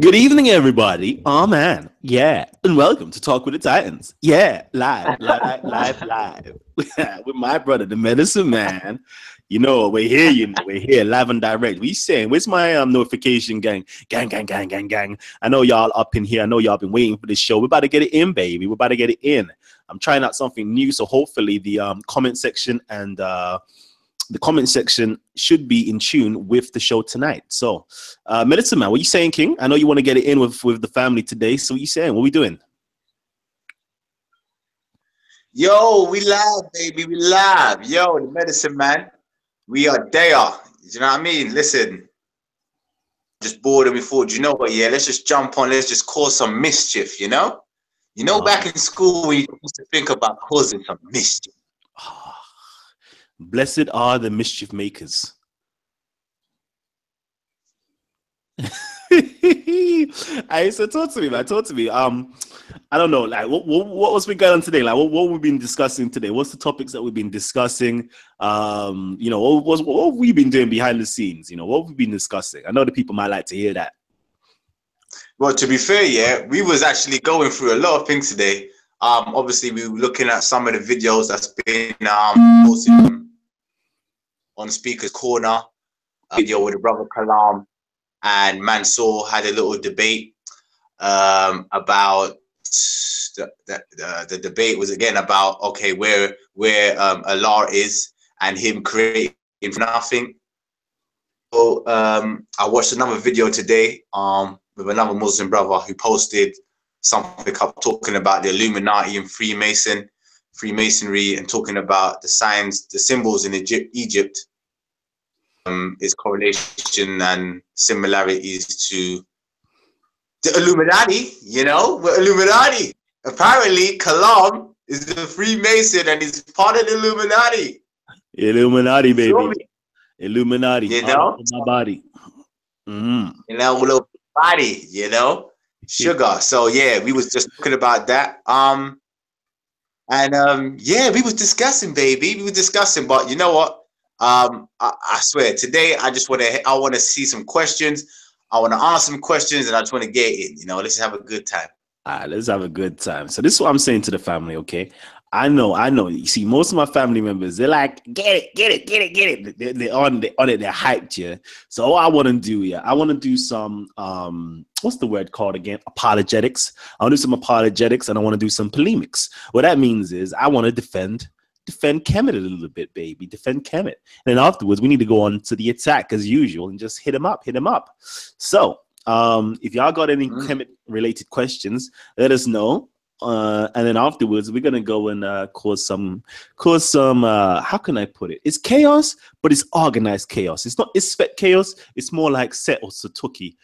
Good evening, everybody. Oh man, yeah, and welcome to Talk with the Titans. Yeah, live with my brother, the Medicine Man. You know, we're here. We're here, live and direct. We saying, where's my notification gang? Gang. I know y'all up in here. I know y'all been waiting for this show. We're about to get it in, baby. We're about to get it in. I'm trying out something new, so hopefully the comment section and the comment section should be in tune with the show tonight. So, Medicine Man, what you saying, King? I know you want to get it in with the family today. So, what you saying? What we doing? Yo, we live, baby. We live. Yo, the Medicine Man. We are there. You know what I mean? Listen, just bored and we thought, you know what? Yeah, let's just jump on. Let's just cause some mischief. You know, back in school, we used to think about causing some mischief. Blessed are the mischief makers. So talk to me, man. Talk to me. I don't know, like what's been going on today? Like what we've been discussing today? What's the topics that we've been discussing? What have we been doing behind the scenes? You know, what have we been discussing? I know the people might like to hear that. Well, to be fair, yeah, we was actually going through a lot of things today. Obviously, we were looking at some of the videos that's been posted on Speaker's Corner, a video with the brother Kalam and Mansour had a little debate about the debate was again about where Allah is and him creating nothing. So I watched another video today with another Muslim brother who posted something up talking about the Illuminati and Freemasonry and talking about the signs, the symbols in Egypt, its correlation and similarities to the Illuminati. You know, we're Illuminati. Apparently, Kalam is the Freemason and he's part of the Illuminati. Illuminati, baby. Illuminati. You know, my body. You know, little body. You know, sugar. So yeah, we was just talking about that. Yeah, we was discussing, baby. We were discussing, but you know what? I swear today I want to see some questions. I want to answer some questions and I just want to get in. You know, let's have a good time. All right, let's have a good time. So this is what I'm saying to the family, okay? I know. You see, most of my family members, they're like, get it. They're on it. They're hyped, yeah. So all I want to do, yeah, I want to do some, what's the word called again? Apologetics. I want to do some apologetics and I want to do some polemics. What that means is I want to defend Kemet a little bit, baby. Defend Kemet. And then afterwards, we need to go on to the attack as usual and just hit him up. So if y'all got any Kemet related questions, let us know. And then afterwards, we're gonna go and cause some how can I put it? It's chaos, but it's organized chaos. It's not spec chaos, it's more like Set or Satoki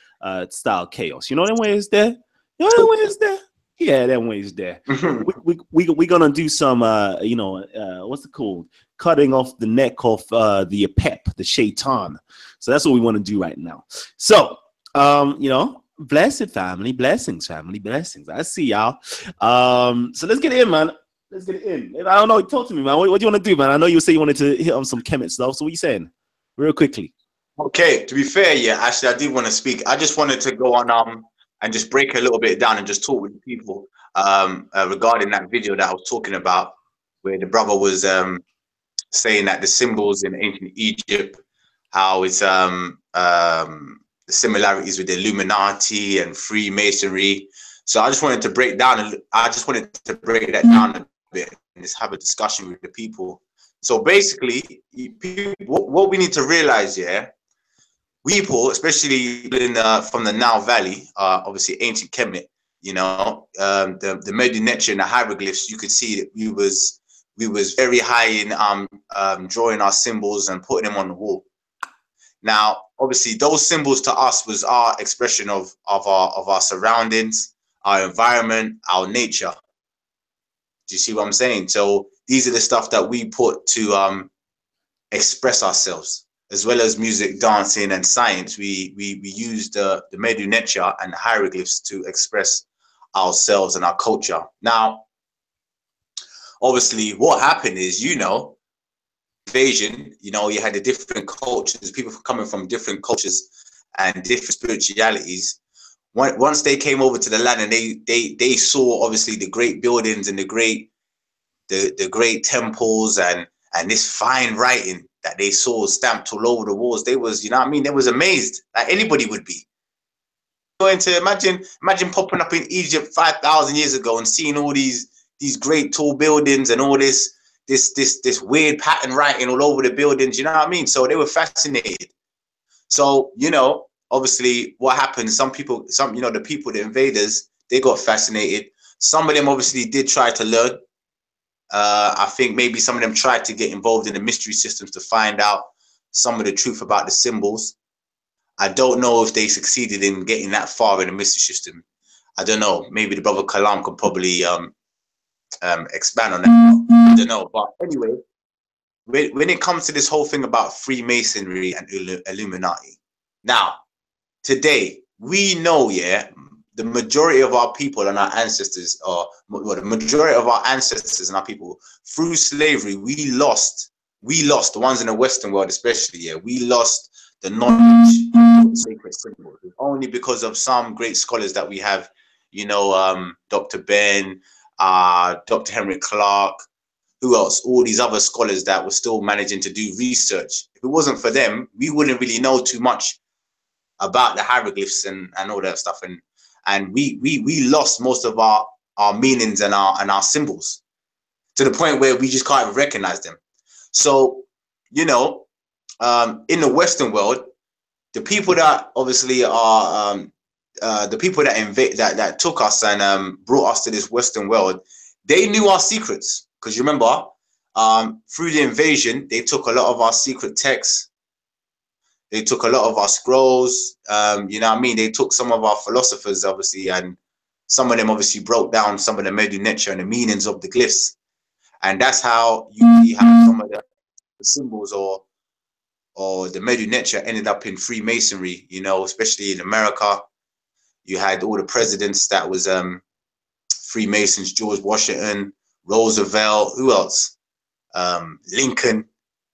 style chaos. You know them ways there? Yeah, that way is there. We're gonna do some, what's it called? Cutting off the neck of the Pep, the Shaitan. So that's what we want to do right now. So, blessed family, blessings. I see y'all. So let's get in, man. Let's get it in. I don't know. Talk to me, man. What do you want to do, man? I know you say you wanted to hit on some Kemet stuff. So what you saying, real quickly? Okay. To be fair, yeah. Actually, I did want to speak. I just wanted to go on and just break a little bit down and just talk with the people regarding that video that I was talking about, where the brother was saying that the symbols in ancient Egypt, how it's the similarities with the Illuminati and Freemasonry. So I just wanted to break that down a bit and just have a discussion with the people. So basically, what we need to realize, yeah, people, especially from the Nile Valley, obviously ancient Kemet, you know, the Medu Neter and the hieroglyphs, you could see that we was very high in drawing our symbols and putting them on the wall. Now, obviously, those symbols to us was our expression of our surroundings, our environment, our nature. Do you see what I'm saying? So these are the stuff that we put to express ourselves. As well as music, dancing, and science, we use the Medu Neter and the hieroglyphs to express ourselves and our culture. Now, obviously, what happened is, invasion, you had the different cultures, people coming from different cultures and different spiritualities. once they came over to the land and they saw obviously the great buildings and the great temples and this fine writing that they saw stamped all over the walls, they was, you know what I mean, they was amazed, like anybody would be. Going to imagine popping up in Egypt 5,000 years ago and seeing all these great tall buildings and all this weird pattern writing all over the buildings, you know what I mean? So they were fascinated. So, you know, obviously what happened, some people, you know, the invaders, they got fascinated. Some of them obviously did try to learn. I think maybe some of them tried to get involved in the mystery systems to find out some of the truth about the symbols. I don't know if they succeeded in getting that far in the mystery system. I don't know. Maybe the brother Kalam could probably expand on that. I don't know. But anyway, when it comes to this whole thing about Freemasonry and Illuminati, now, today, we know, yeah, the majority of our people and our ancestors, or well, the majority of our ancestors and our people, through slavery, we lost the ones in the Western world especially, yeah, we lost the knowledge of sacred symbols, only because of some great scholars that we have, you know, Dr. Ben, Dr. Henry Clark, who else? All these other scholars that were still managing to do research. If it wasn't for them, we wouldn't really know too much about the hieroglyphs and all that stuff. And we lost most of our meanings and our symbols to the point where we just can't even recognize them. So, you know, in the Western world, the people that obviously are the people that took us and brought us to this Western world, they knew our secrets. Because you remember, through the invasion, they took a lot of our secret texts. They took a lot of our scrolls. You know what I mean? They took some of our philosophers, obviously, and some of them obviously broke down some of the Medu Neter and the meanings of the glyphs. And that's how you have some of the symbols or the Medu Neter ended up in Freemasonry, you know, especially in America. You had all the presidents that was Freemasons, George Washington, Roosevelt, who else? Lincoln.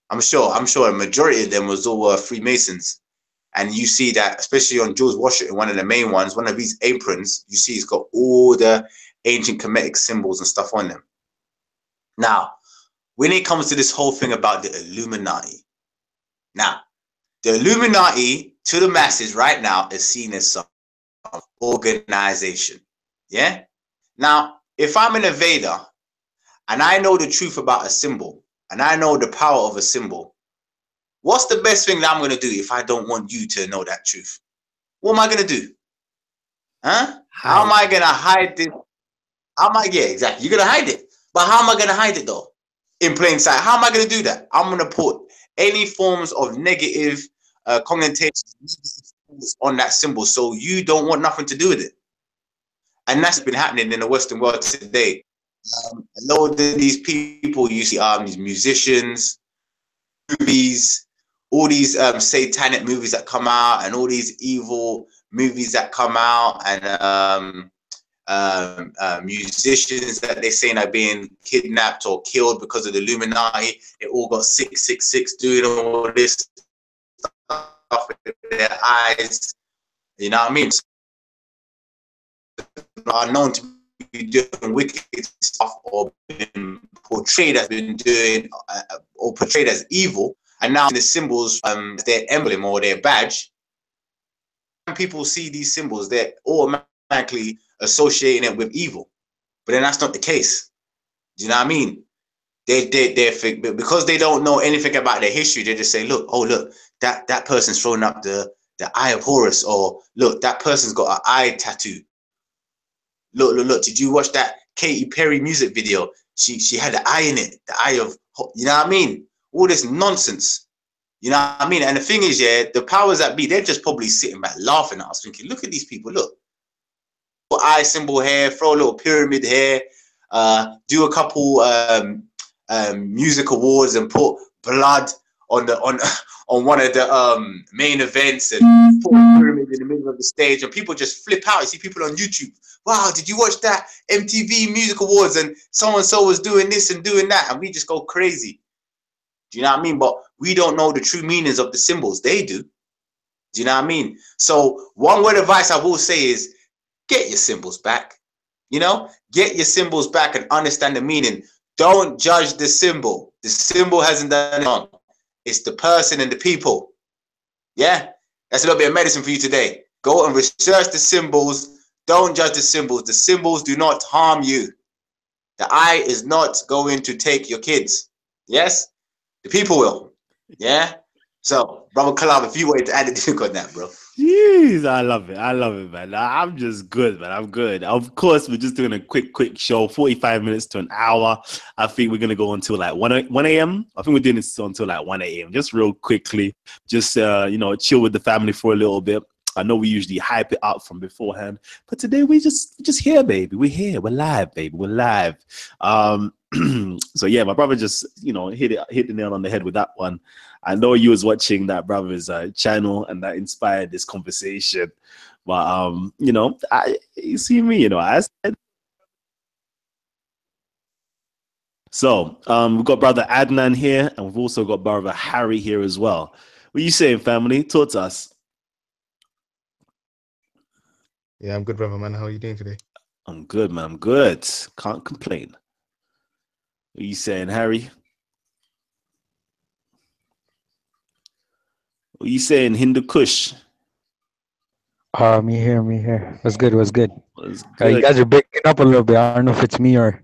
I'm sure a majority of them was all Freemasons. And you see that, especially on George Washington, one of the main ones, one of his aprons, you see he's got all the ancient Kemetic symbols and stuff on them. Now, when it comes to this whole thing about the Illuminati, now, the Illuminati to the masses right now is seen as some organization. Yeah? Now, if I'm an invader and I know the truth about a symbol and I know the power of a symbol, what's the best thing that I'm going to do if I don't want you to know that truth? What am I going to do? Huh? How am I going to hide this? Yeah, exactly. You're going to hide it. But how am I going to hide it though? In plain sight. How am I going to do that? I'm going to put any forms of negative connotations on that symbol, so you don't want nothing to do with it. And that's been happening in the Western world today. A lot of these people, you see these musicians, movies, all these satanic movies that come out, and all these evil movies that come out, and musicians that they say are being kidnapped or killed because of the Illuminati. They all got 666 doing all this stuff with their eyes. You know what I mean? Are known to be doing wicked stuff or been portrayed as being doing or portrayed as evil, and now the symbols, their emblem or their badge. When people see these symbols, they're automatically associating it with evil, but then that's not the case. Do you know what I mean? They're because they don't know anything about their history. They just say, look, oh look, that person's throwing up the eye of Horus, or look, that person's got an eye tattoo. Look, did you watch that Katy Perry music video? She had an eye in it, the eye of, you know what I mean? All this nonsense. You know what I mean? And the thing is, yeah, the powers that be, they're just probably sitting back laughing at us, thinking, look at these people, look. Eye symbol here, throw a little pyramid here, do a couple music awards and put blood on one of the main events and put a pyramid in the middle of the stage, and people just flip out. You see people on YouTube, wow, did you watch that MTV Music Awards and so and so was doing this and doing that, and we just go crazy. Do you know what I mean? But we don't know the true meanings of the symbols. They do. Do you know what I mean? So one word of advice I will say is get your symbols back. You know, get your symbols back and understand the meaning. Don't judge the symbol. The symbol hasn't done it wrong. It's the person and the people. Yeah, that's a little bit of medicine for you today. Go and research the symbols. Don't judge the symbols. The symbols do not harm you. The eye is not going to take your kids. Yes, the people will. Yeah. So, brother Kalam, if you wanted to add anything on that, bro. Jeez, I love it. I love it, man. I'm just good, man. I'm good. Of course, we're just doing a quick show, 45 minutes to an hour. I think we're going to go until like 1 a.m. I think we're doing this until like 1 a.m. Just real quickly. Just, chill with the family for a little bit. I know we usually hype it up from beforehand, but today we just here, baby. We're here. We're live, baby. We're live. So yeah, my brother just, hit the nail on the head with that one. I know you was watching that brother's channel, and that inspired this conversation. But you see me, I said. So we've got brother Adnan here, and we've also got brother Harry here as well. What are you saying, family? Talk to us. Yeah, I'm good, brother, man. How are you doing today? I'm good, man. I'm good. Can't complain. What are you saying, Harry? What are you saying, Hindu Kush? Me here. What's good? What's good? Was You good. guys are breaking up a little bit. I don't know if it's me or.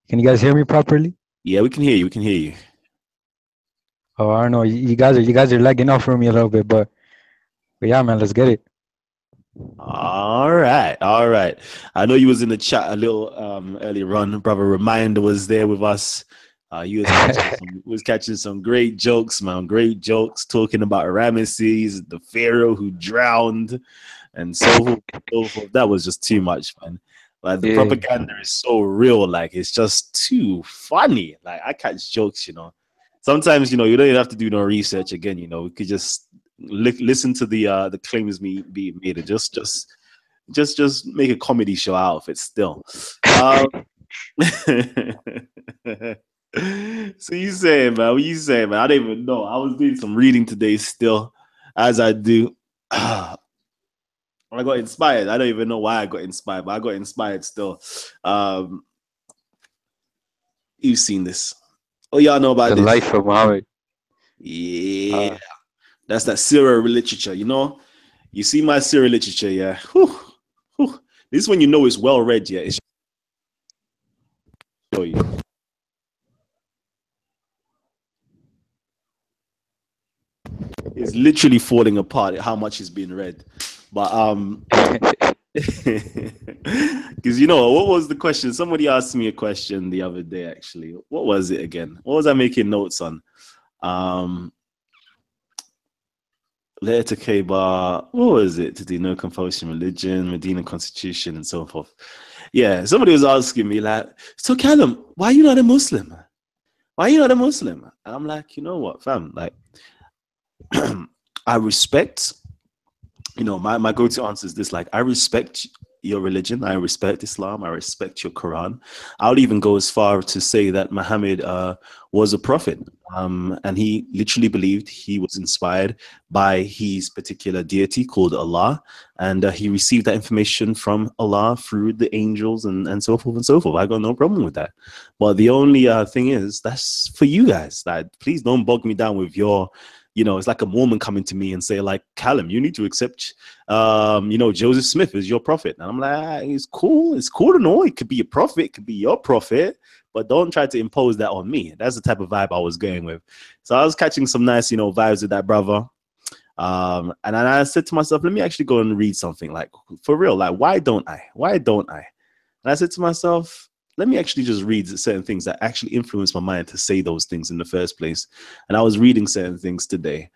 Can you guys hear me properly? Yeah, we can hear you. We can hear you. Oh, I don't know. You guys are lagging off for me a little bit, but yeah, man, let's get it. All right. I know you was in the chat a little earlier on. Brother Reminder was there with us. You was catching some great jokes, man. Great jokes talking about Ramesses, the Pharaoh who drowned, and so forth. That was just too much, man. Like the propaganda is so real, like it's just too funny. Like I catch jokes, Sometimes, you don't even have to do no research again, we could just listen to the claims being made and just make a comedy show out of it still. So you saying, man? What you saying, man? I don't even know. I was doing some reading today still, as I do. I got inspired. I don't even know why I got inspired, but I got inspired still. You've seen this. Oh, y'all know about The this. life of Muhammad. Yeah. That's that Syria literature, You see my Syria literature, yeah. Whew. This is when you know it's well read, yeah. It's show you. It's literally falling apart how much is being read. But because what was the question? Somebody asked me a question the other day, actually. What was it again? What was I making notes on? Letter to K-Bar, what was it? To do no compulsion, religion, Medina Constitution, and so forth. Yeah, somebody was asking me, like, so Kalam, why are you not a Muslim? Why are you not a Muslim? And I'm like, you know what, fam? Like, I respect, my go-to answer is this, like, I respect your religion, I respect Islam, I respect your Quran. I would even go as far to say that Muhammad was a prophet, and he literally believed he was inspired by his particular deity called Allah, and he received that information from Allah through the angels and so forth and so forth. I got no problem with that. But the only thing is, that's for you guys. Like, please don't bog me down with your it's like a Mormon coming to me and say, like, Kalam, you need to accept, Joseph Smith as your prophet. And I'm like, it's cool. It's cool to know. It could be a prophet. It could be your prophet. But don't try to impose that on me. That's the type of vibe I was going with. So I was catching some nice, vibes with that brother. And then I said to myself, let me actually go and read something. Like, for real, like, why don't I? And I said to myself, let me actually just read certain things that actually influence my mind to say those things in the first place. And I was reading certain things today,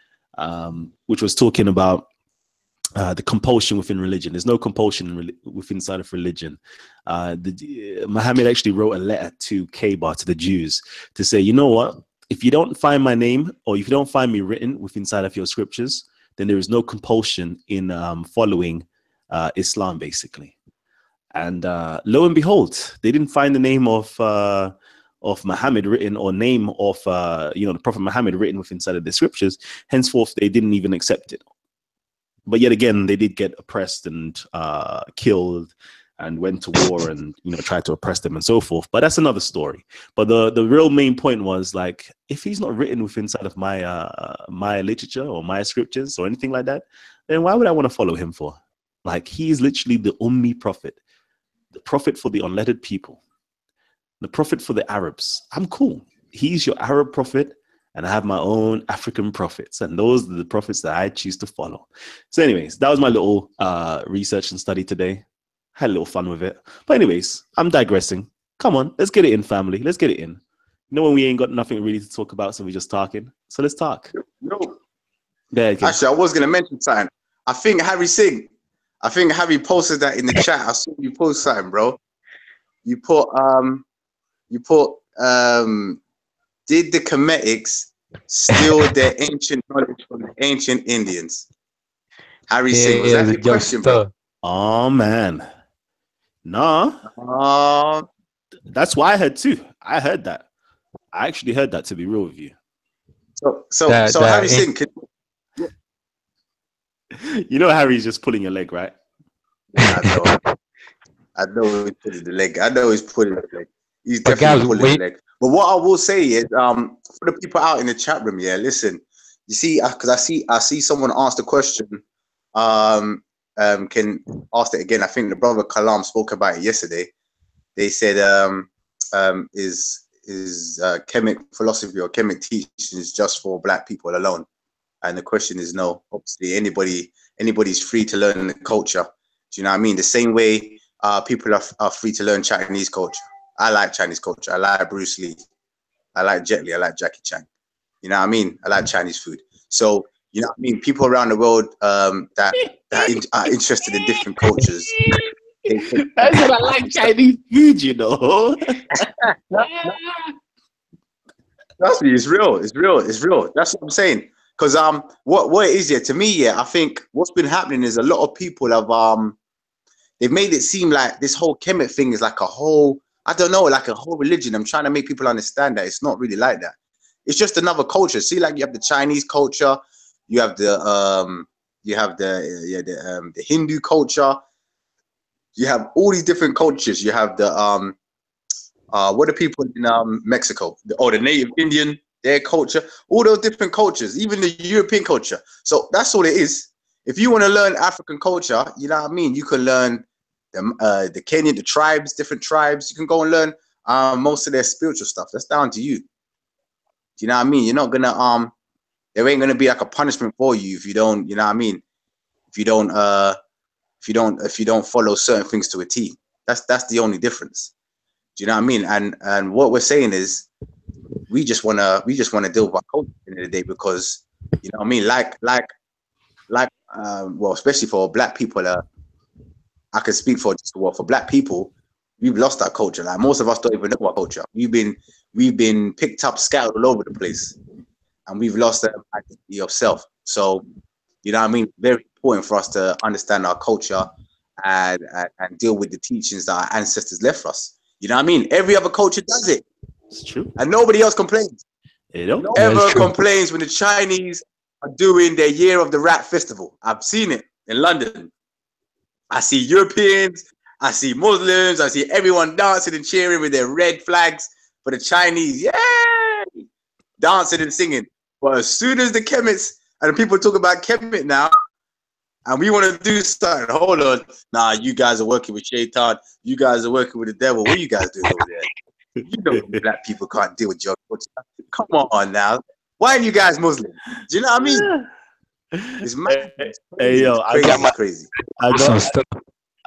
which was talking about the compulsion within religion. There's no compulsion within inside of religion. Muhammad actually wrote a letter to Kaaba, to the Jews, to say, you know what? If you don't find my name, or if you don't find me written within inside of your scriptures, then there is no compulsion in following Islam, basically. And lo and behold, they didn't find the name of Muhammad written, or name of the Prophet Muhammad written within inside of the scriptures. Henceforth, they didn't even accept it. but yet again, they did get oppressed and killed and went to war and, you know, tried to oppress them and so forth. But that's another story. But the real main point was, like, if he's not written within inside of my literature or my scriptures or anything like that, then why would I want to follow him for? Like, he is literally the Ummi prophet, the prophet for the unlettered people, the prophet for the Arabs. I'm cool. He's your Arab prophet, and I have my own African prophets, and those are the prophets that I choose to follow. So anyways, that was my little research and study today. Had a little fun with it. But anyways, I'm digressing. Come on, let's get it in, family. Let's get it in. You know when we ain't got nothing really to talk about, so we're just talking. So let's talk. No. Yeah, okay. Actually, I was going to mention something. I think Harry posted that in the chat. I saw you post something, bro. You put, did the Kemetics steal their ancient knowledge from the ancient Indians? Harry Singh, was that your question, bro? Oh, man. Nah. That's why I heard too. I heard that. I actually heard that, to be real with you. So Harry Singh, you know Harry's just pulling your leg, right? I know he's pulling the leg. He's definitely pulling the leg. But what I will say is, for the people out in the chat room, yeah, listen. You see, because I see someone asked the question. Can ask it again. I think the brother Kalam spoke about it yesterday. They said, is Kemet philosophy or Kemet teachings just for black people alone? And the question is no. Obviously, anybody's free to learn the culture. Do you know what I mean? The same way people are free to learn Chinese culture. I like Chinese culture. I like Bruce Lee. I like Jet Li. I like Jackie Chan. You know what I mean? I like Chinese food. So, you know what I mean? People around the world that are interested in different cultures. That's what I like, Chinese food, you know. Trust me, it's real. It's real. That's what I'm saying. Because what it is, yeah, to me, yeah, I think what's been happening is a lot of people have they've made it seem like this whole Kemet thing is like a whole, I don't know, like a whole religion. I'm trying to make people understand that it's not really like that. It's just another culture. See, like you have the Chinese culture, you have the Hindu culture, you have all these different cultures. You have the what are people in Mexico? The native Indian, their culture, all those different cultures, even the European culture. So that's all it is. If you want to learn African culture, you know what I mean, you can learn the Kenyan, the tribes, different tribes. You can go and learn most of their spiritual stuff. That's down to you. Do you know what I mean? You're not gonna there ain't gonna be like a punishment for you if you don't, you know what I mean? If you don't follow certain things to a T. That's the only difference. Do you know what I mean? And what we're saying is we just wanna deal with our culture at the end of the day, because you know what I mean, well, especially for black people, I can speak for black people, we've lost our culture. Like most of us don't even know our culture. We've been picked up, scattered all over the place, and we've lost the identity of self. So, you know what I mean? Very important for us to understand our culture and deal with the teachings that our ancestors left for us. You know what I mean? Every other culture does it. It's true. And nobody else complains. They don't. No ever complains when the Chinese are doing their Year of the Rat Festival. I've seen it in London. I see Europeans, I see Muslims, I see everyone dancing and cheering with their red flags for the Chinese. Yay! Dancing and singing. But as soon as the Kemets, and people talk about Kemet now, and we want to do something, hold on. Nah, you guys are working with Shaitan. You guys are working with the devil. What are you guys doing over there? You know black people can't deal with your culture. Come on now. Why aren't you guys Muslim? Do you know what I mean? It's mad. Hey, yo, crazy.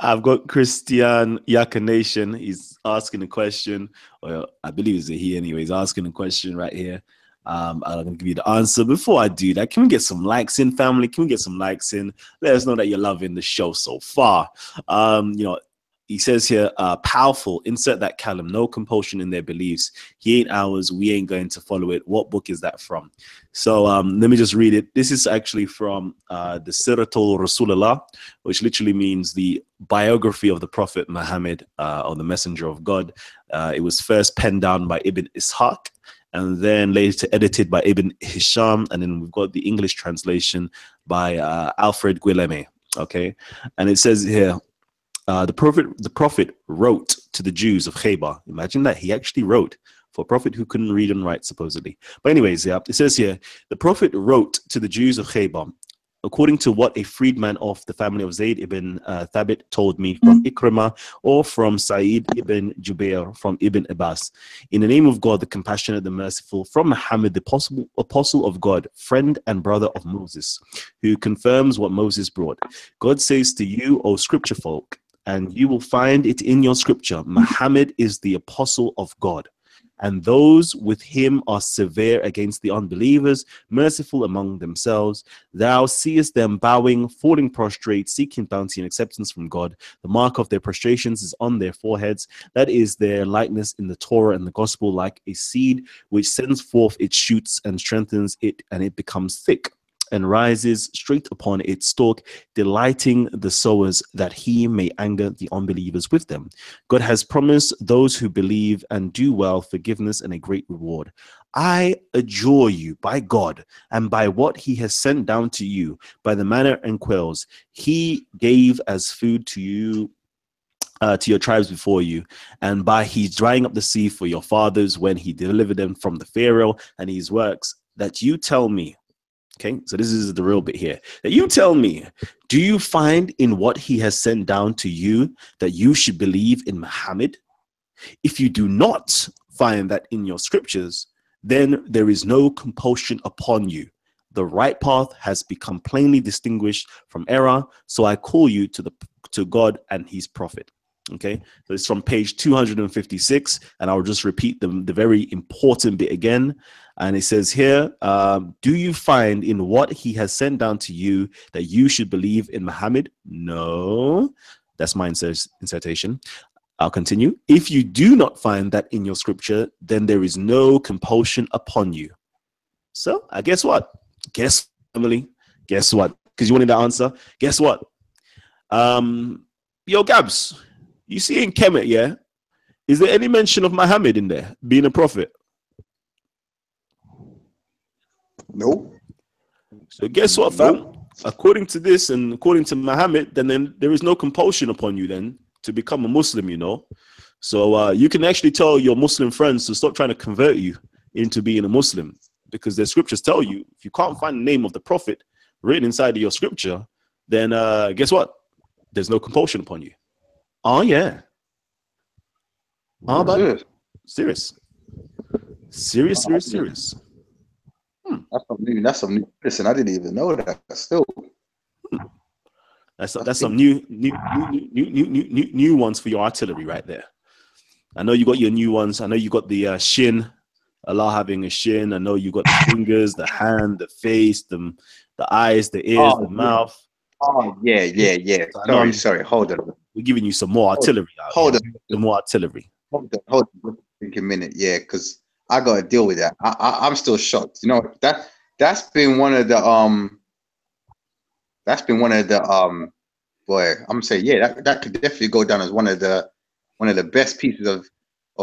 I've got Christian Yaka Nation. He's asking a question. Well, I believe it's a he anyway. He's asking a question right here. I'm going to give you the answer. Before I do that, can we get some likes in, family? Can we get some likes in? Let us know that you're loving the show so far. You know, he says here, powerful, insert that Kalam, no compulsion in their beliefs. He ain't ours, we ain't going to follow it. What book is that from? So let me just read it. This is actually from the Siratul Rasulullah, which literally means the biography of the Prophet Muhammad, or the Messenger of God. It was first penned down by Ibn Ishaq, and then later edited by Ibn Hisham, and then we've got the English translation by Alfred Guillemé. Okay, and it says here, the prophet wrote to the Jews of Khaybar. Imagine that, he actually wrote for a prophet who couldn't read and write, supposedly. But anyways, yeah, it says here, the prophet wrote to the Jews of Khaybar, according to what a freedman of the family of Zayd ibn Thabit told me from Ikrimah, or from Sa'id ibn Jubair from Ibn Abbas. In the name of God, the compassionate, the merciful, from Muhammad, the apostle of God, friend and brother of Moses, who confirms what Moses brought. God says to you, O scripture folk, and you will find it in your scripture, Muhammad is the apostle of God, and those with him are severe against the unbelievers, merciful among themselves. Thou seest them bowing, falling prostrate, seeking bounty and acceptance from God. The mark of their prostrations is on their foreheads. That is their likeness in the Torah and the gospel, like a seed which sends forth its shoots and strengthens it, and it becomes thick and rises straight upon its stalk, delighting the sowers, that he may anger the unbelievers with them. God has promised those who believe and do well forgiveness and a great reward. I adjure you by God and by what he has sent down to you, by the manna and quails he gave as food to you, to your tribes before you, and by his drying up the sea for your fathers when he delivered them from the Pharaoh and his works, that you tell me. Okay, so this is the real bit here. That you tell me, do you find in what he has sent down to you that you should believe in Muhammad? If you do not find that in your scriptures, then there is no compulsion upon you. The right path has become plainly distinguished from error, so I call you to God and his prophet. Okay, so it's from page 256, and I'll just repeat the very important bit again. And it says here, do you find in what he has sent down to you that you should believe in Muhammad? No. That's my insertion. I'll continue. If you do not find that in your scripture, then there is no compulsion upon you. So, guess what? Guess, Emily? Guess what? Because you wanted that answer. Guess what? Yo, Gabs, you see in Kemet, yeah? Is there any mention of Muhammad in there being a prophet? Nope. So guess what, fam? According to this and according to Muhammad, then there is no compulsion upon you then to become a Muslim, you know. So you can actually tell your Muslim friends to stop trying to convert you into being a Muslim, because the scriptures tell you if you can't find the name of the prophet written inside of your scripture, then guess what? There's no compulsion upon you. Oh yeah. Oh, but serious. That's some new. Listen, I didn't even know that. Still, that's some new ones for your artillery right there. I know you got your new ones. I know you got the shin, Allah having a shin. I know you got the fingers, the hand, the face, the eyes, the ears, the mouth. Oh yeah. Sorry. Hold on. We're giving you some more artillery. Hold on. The more artillery. Hold on. Think a minute. Yeah, because I got to deal with that. I'm still shocked. You know, that's been one of the boy, I'm gonna say, yeah, that could definitely go down as one of the best pieces of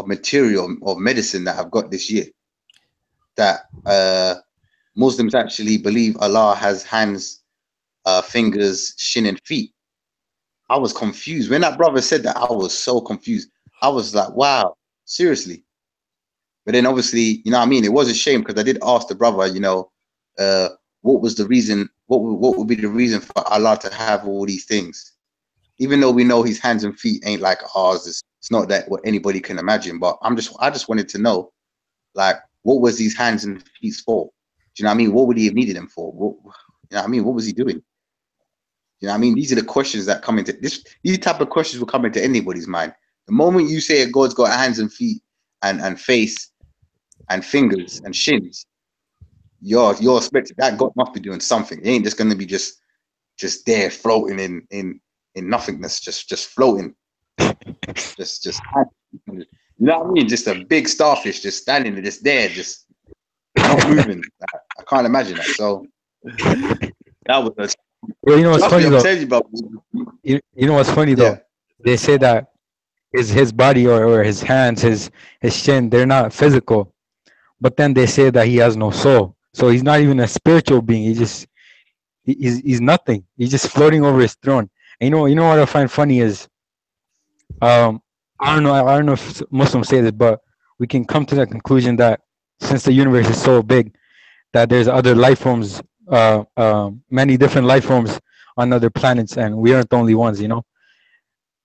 material of medicine that I've got this year. That Muslims actually believe Allah has hands, fingers, shin, and feet. I was confused when that brother said that. I was so confused. I was like, wow, seriously. But then obviously, you know what I mean? It was a shame because I did ask the brother, you know, what was the reason, what would be the reason for Allah to have all these things? Even though we know his hands and feet ain't like ours, it's not that what anybody can imagine. But I just wanted to know, like, what was these hands and feet for? Do you know what I mean? What would he have needed them for? You know what I mean? What was he doing? You know what I mean? These are the questions that come into this. These type of questions will come into anybody's mind. The moment you say God's got hands and feet and face and fingers and shins, you're expecting that God must be doing something. He ain't just gonna be just there floating in nothingness, just floating, just you know what I mean? Just a big starfish just standing just there, just not moving. I can't imagine that. So that was Well, you know what's funny though? You know what's funny though? Yeah. They say that his body or his hands, his shin, they're not physical. but then they say that he has no soul. So he's not even a spiritual being. He's nothing. He's just floating over his throne. And you know what I find funny is, um, I don't know if Muslims say this, but we can come to the conclusion that since the universe is so big, that there's other life forms, many different life forms on other planets, and we aren't the only ones. You know,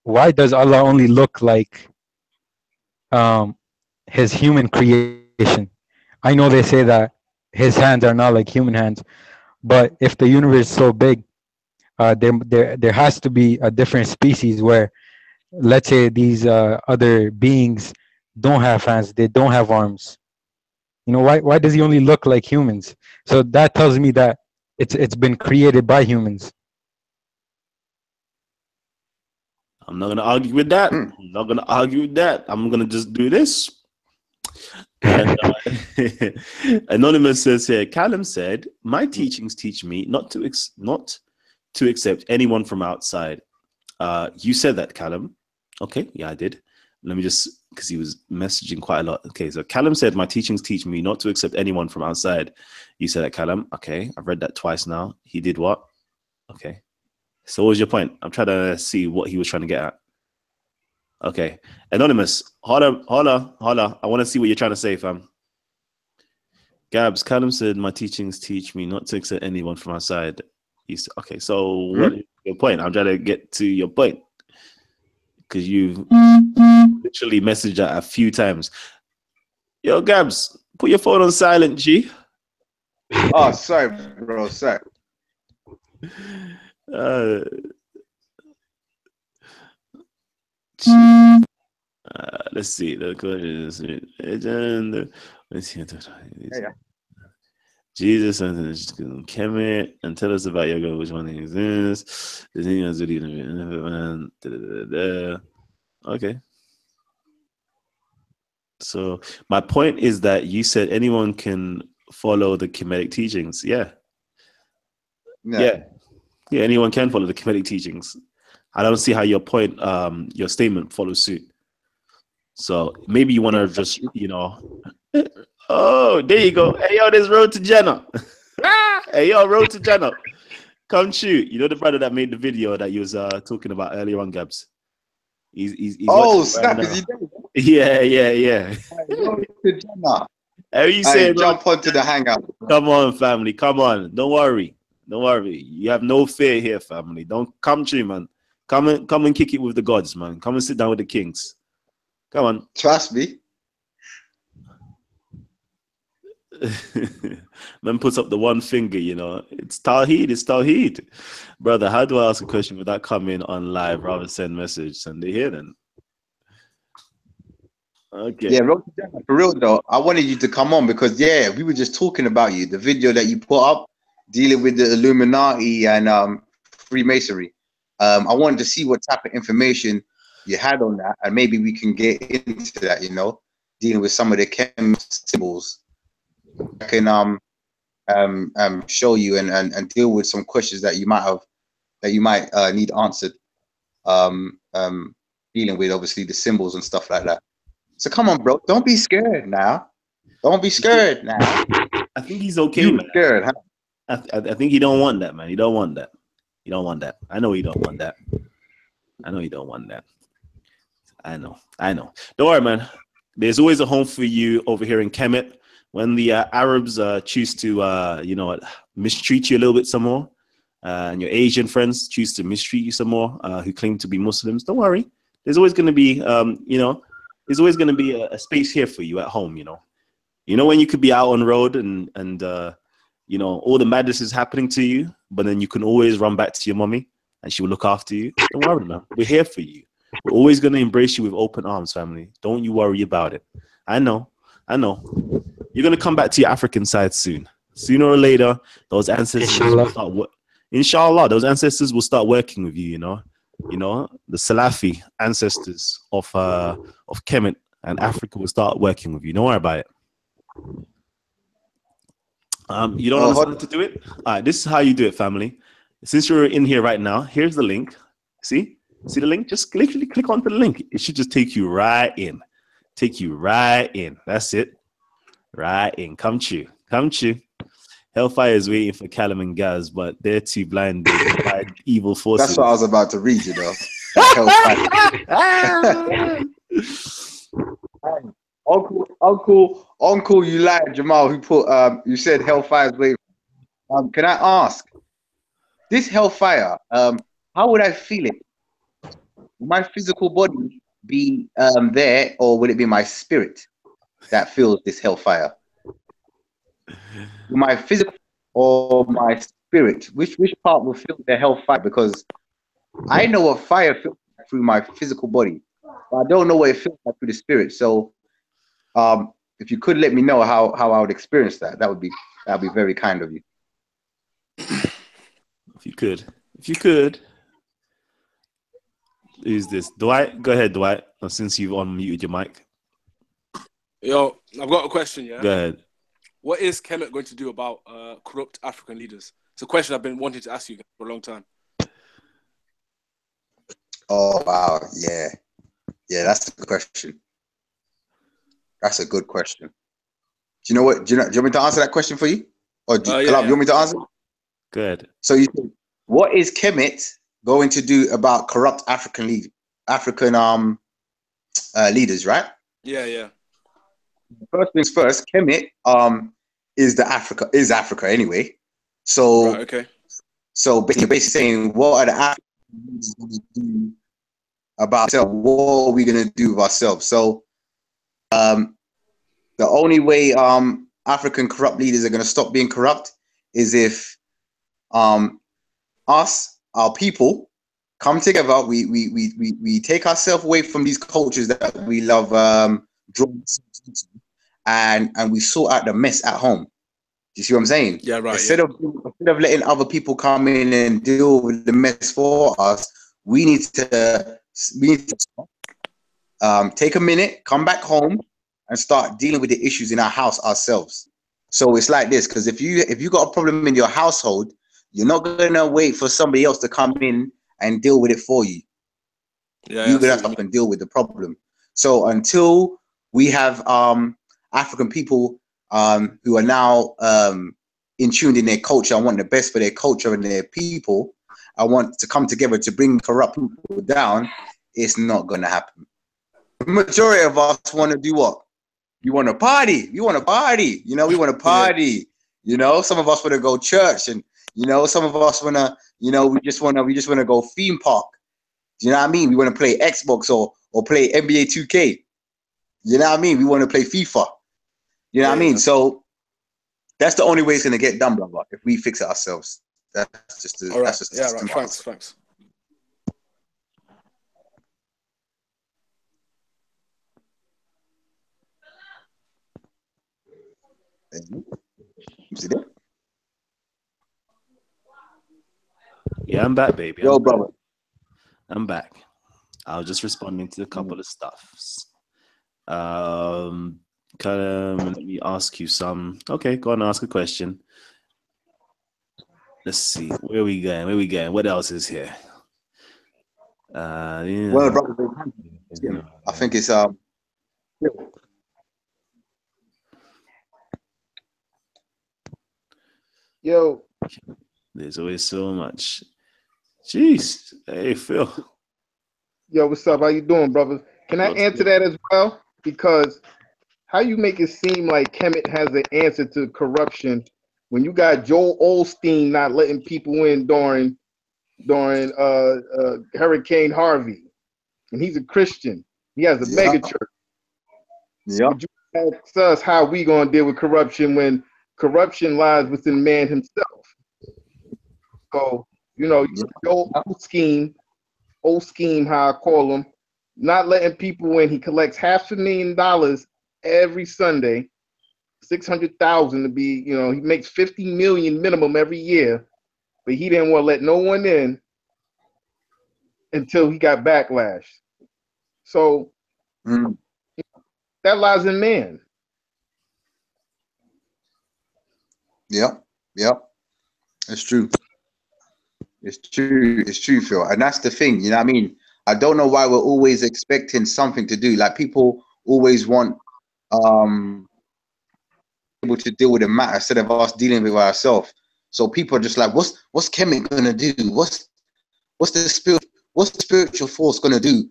why does Allah only look like um, his human creation? I know they say that his hands are not like human hands, but if the universe is so big, there has to be a different species where, let's say, these other beings don't have hands, they don't have arms. You know, why does he only look like humans? So that tells me that it's been created by humans. I'm not gonna argue with that. Hmm. I'm not gonna argue with that. I'm gonna just do this. And, Anonymous says here, Kalam said, "My teachings teach me not to accept anyone from outside." You said that, Kalam. Okay, yeah, I did. Let me just, because he was messaging quite a lot. Okay, so Kalam said, "My teachings teach me not to accept anyone from outside." You said that, Kalam. Okay, I've read that twice now. He did what? Okay. So what was your point? I'm trying to see what he was trying to get at. Okay. Anonymous, hold on. I want to see what you're trying to say, fam. Gabs, Callum said, "My teachings teach me not to accept anyone from outside." Okay, so what is your point? I'm trying to get to your point. Because you've literally messaged that a few times. Yo, Gabs, put your phone on silent, G. Oh, sorry, bro. Sorry. Let's see. The question is, let's see. Jesus and Kemet, and tell us about yoga. Which one is this? Okay. So my point is that you said anyone can follow the Kemetic teachings. Yeah. Anyone can follow the Kemetic teachings. I don't see how your point, your statement follows suit. So maybe you want to just, oh, there you go. Hey, yo, there's Road to Jenna. Hey, yo, Road to Jenna. Come shoot. You know the brother that made the video that you was talking about earlier on, Gabs? He's oh, snap. Is he there? Yeah. Road to Jenna. How you saying? Jump onto the hangout. Come on, family. Come on. Don't worry. You have no fear here, family. Don't come to, man. Come and kick it with the gods, man. Come and sit down with the kings. Come on. Trust me. Man puts up the one finger, It's Tawheed. Brother, how do I ask a question without coming on live rather send message? Send it here then. Okay. Yeah, for real though, I wanted you to come on because we were just talking about you. The video that you put up dealing with the Illuminati and Freemasonry. I wanted to see what type of information you had on that, and maybe we can get into that, dealing with some of the chem symbols. I can show you and deal with some questions that you might need answered. Dealing with obviously the symbols and stuff like that. So come on, bro. Don't be scared now. Don't be scared now. I think he's okay, you man. Scared, huh? I think he don't want that, man. He don't want that. You don't want that. I know you don't want that. I know you don't want that. I know. Don't worry, man. There's always a home for you over here in Kemet. When the Arabs choose to, mistreat you a little bit some more, and your Asian friends choose to mistreat you some more, who claim to be Muslims, don't worry. There's always going to be, there's always going to be a space here for you at home, when you could be out on the road and all the madness is happening to you, but then you can always run back to your mommy and she will look after you. Don't worry, man. We're here for you. We're always going to embrace you with open arms, family. Don't you worry about it. I know. You're going to come back to your African side soon. Sooner or later, those ancestors will start Inshallah, those ancestors will start working with you, the Salafi ancestors of Kemet and Africa will start working with you. Don't worry about it. You don't understand how to do it? All right, this is how you do it, family. Since you're in here right now, here's the link. See the link? Just literally click onto the link. It should just take you right in. That's it. Right in. Come true. Come true. Hellfire is waiting for Callum and Gaz, but they're too blinded by evil forces. That's what I was about to read, you know. Hellfire. Uncle, you lied, Jamal. Who put you said Hellfire's waiting. Can I ask this Hellfire? How would I feel it? Would my physical body be there, or would it be my spirit that feels this Hellfire? My physical or my spirit? Which part will feel the Hellfire? Because I know what fire feels like through my physical body, but I don't know what it feels like through the spirit. So, if you could let me know how I would experience that, that'd be very kind of you. If you could. Who's this? Dwight? Go ahead, Dwight. Since you've unmuted your mic. Yo, I've got a question, yeah? Go ahead. What is Kemet going to do about corrupt African leaders? It's a question I've been wanting to ask you for a long time. Oh, wow. Yeah, that's a good question. That's a good question. Do you know what? Do you want me to answer that question for you? Or Kalam, you want me to answer? Good. So you said, what is Kemet going to do about corrupt African leaders, right? Yeah. First things first, Kemet is Africa anyway. So right, okay. So basically saying, what are the Africans going to do about ourselves? What are we going to do with ourselves? So the only way African corrupt leaders are going to stop being corrupt is if us, our people, come together. We take ourselves away from these cultures that we love, and we sort out the mess at home. Do you see what I'm saying? Yeah, right. Instead of letting other people come in and deal with the mess for us, we need to take a minute, come back home, and start dealing with the issues in our house ourselves. So it's like this, because if you got a problem in your household, you're not gonna wait for somebody else to come in and deal with it for you. Yeah, you gotta have and deal with the problem. So until we have African people who are now in tune in their culture, I want the best for their culture and their people, I want to come together to bring corrupt people down, it's not gonna happen. The majority of us want to do what? You want to party. You want to party. You know, we want to party. Yeah. You know, some of us want to go church, and you know, some of us want to, you know, we just want to go theme park. Do you know what I mean? We want to play Xbox or play NBA 2K. You know what I mean? We want to play FIFA. You know what I mean? So that's the only way it's going to get done, brother, if we fix it ourselves. That's just right. That's just right. Thanks. See that? Yeah, I'm back, baby. Yo, brother. I'm back. I was just responding to a couple of stuffs. Kalam, let me ask you some. Okay, go on and ask a question. Let's see. Where are we going? What else is here? Yeah. Well, brother, I think it's Yo. There's always so much. Jeez. Hey, Phil. Yo, what's up? How you doing, brother? Can I answer that as well? Because how you make it seem like Kemet has an answer to corruption when you got Joel Osteen not letting people in during Hurricane Harvey, and he's a Christian. He has a mega church. Yeah. Would you ask us how we gonna deal with corruption when corruption lies within man himself? So, you know, your old scheme, how I call him, not letting people in. He collects $500,000 every Sunday, 600,000 to be, you know, he makes 50 million minimum every year, but he didn't want to let no one in until he got backlash. So that lies in man. Yep. It's true. It's true, Phil. And that's the thing, you know what I mean? I don't know why we're always expecting something to do. Like people always want able to deal with the matter instead of us dealing with it ourselves. So people are just like, what's Kemet gonna do? What's the spiritual force gonna do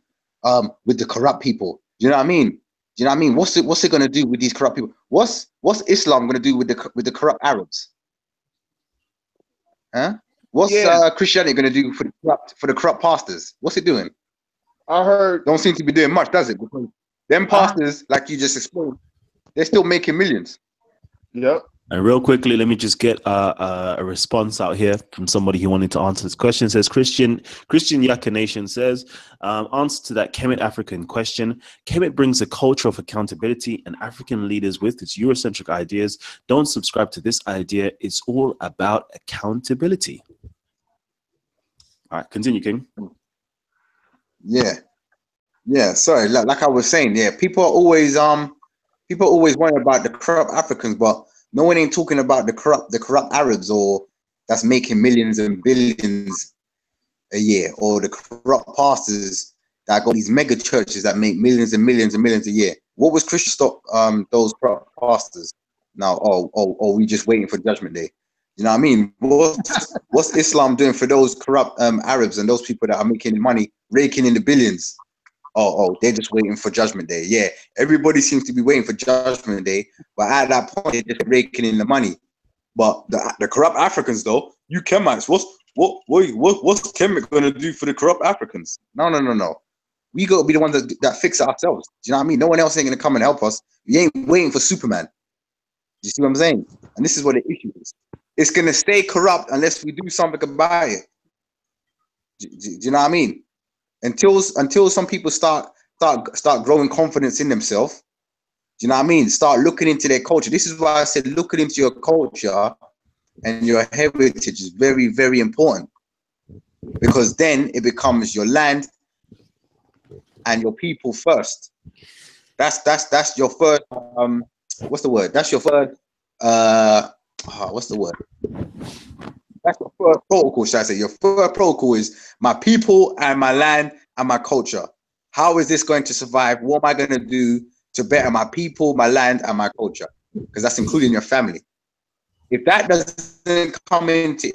with the corrupt people? Do you know what I mean? Do you know what I mean? What's it gonna do with these corrupt people? What's Islam gonna do with the corrupt Arabs? Huh? What's Christianity gonna do for the corrupt pastors? What's it doing? I heard. Don't seem to be doing much, does it? Because them pastors, like you just explained, they're still making millions. Yep. And real quickly, let me just get a response out here from somebody who wanted to answer this question. It says Christian Yaka Nation says, answer to that Kemet African question. Kemet brings a culture of accountability, and African leaders with its Eurocentric ideas don't subscribe to this idea. It's all about accountability. All right, continue, King. Yeah. Sorry, like I was saying, yeah, people are always worried about the corrupt Africans, but no one ain't talking about the corrupt Arabs, or that's making millions and billions a year, or the corrupt pastors that got these mega churches that make millions and millions and millions a year. What was Christian stop those corrupt pastors? Now, we just waiting for Judgment Day. You know what I mean? What's Islam doing for those corrupt Arabs and those people that are making money, raking in the billions? They're just waiting for Judgment Day. Yeah, everybody seems to be waiting for Judgment Day, but at that point, they're just raking in the money. But the corrupt Africans, though, you Kemites, what's Kemet gonna do for the corrupt Africans? No. We gotta be the ones that fix it ourselves. Do you know what I mean? No one else ain't gonna come and help us. We ain't waiting for Superman. You see what I'm saying? And this is what the issue is. It's gonna stay corrupt unless we do something about it. Do you know what I mean? Until some people start growing confidence in themselves. Do you know what I mean? Start looking into their culture. This is why I said looking into your culture and your heritage is very, very important, because then it becomes your land and your people first. That's your first what's the word? That's your first what's the word? That's your first protocol, should I say? Your first protocol is my people and my land and my culture. How is this going to survive? What am I going to do to better my people, my land, and my culture? Because that's including your family. If that doesn't come into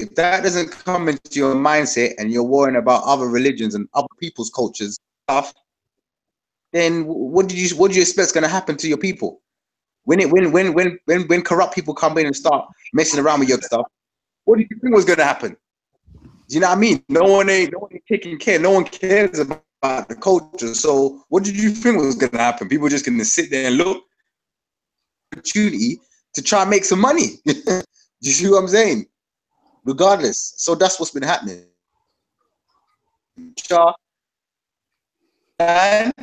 your mindset and you're worrying about other religions and other people's cultures stuff, then what do you expect is going to happen to your people? When corrupt people come in and start messing around with your stuff, what do you think was going to happen? Do you know what I mean? No one ain't taking care. No one cares about the culture. So what did you think was going to happen? People are just going to sit there and look opportunity to try and make some money. Do you see what I'm saying? Regardless. So that's what's been happening. And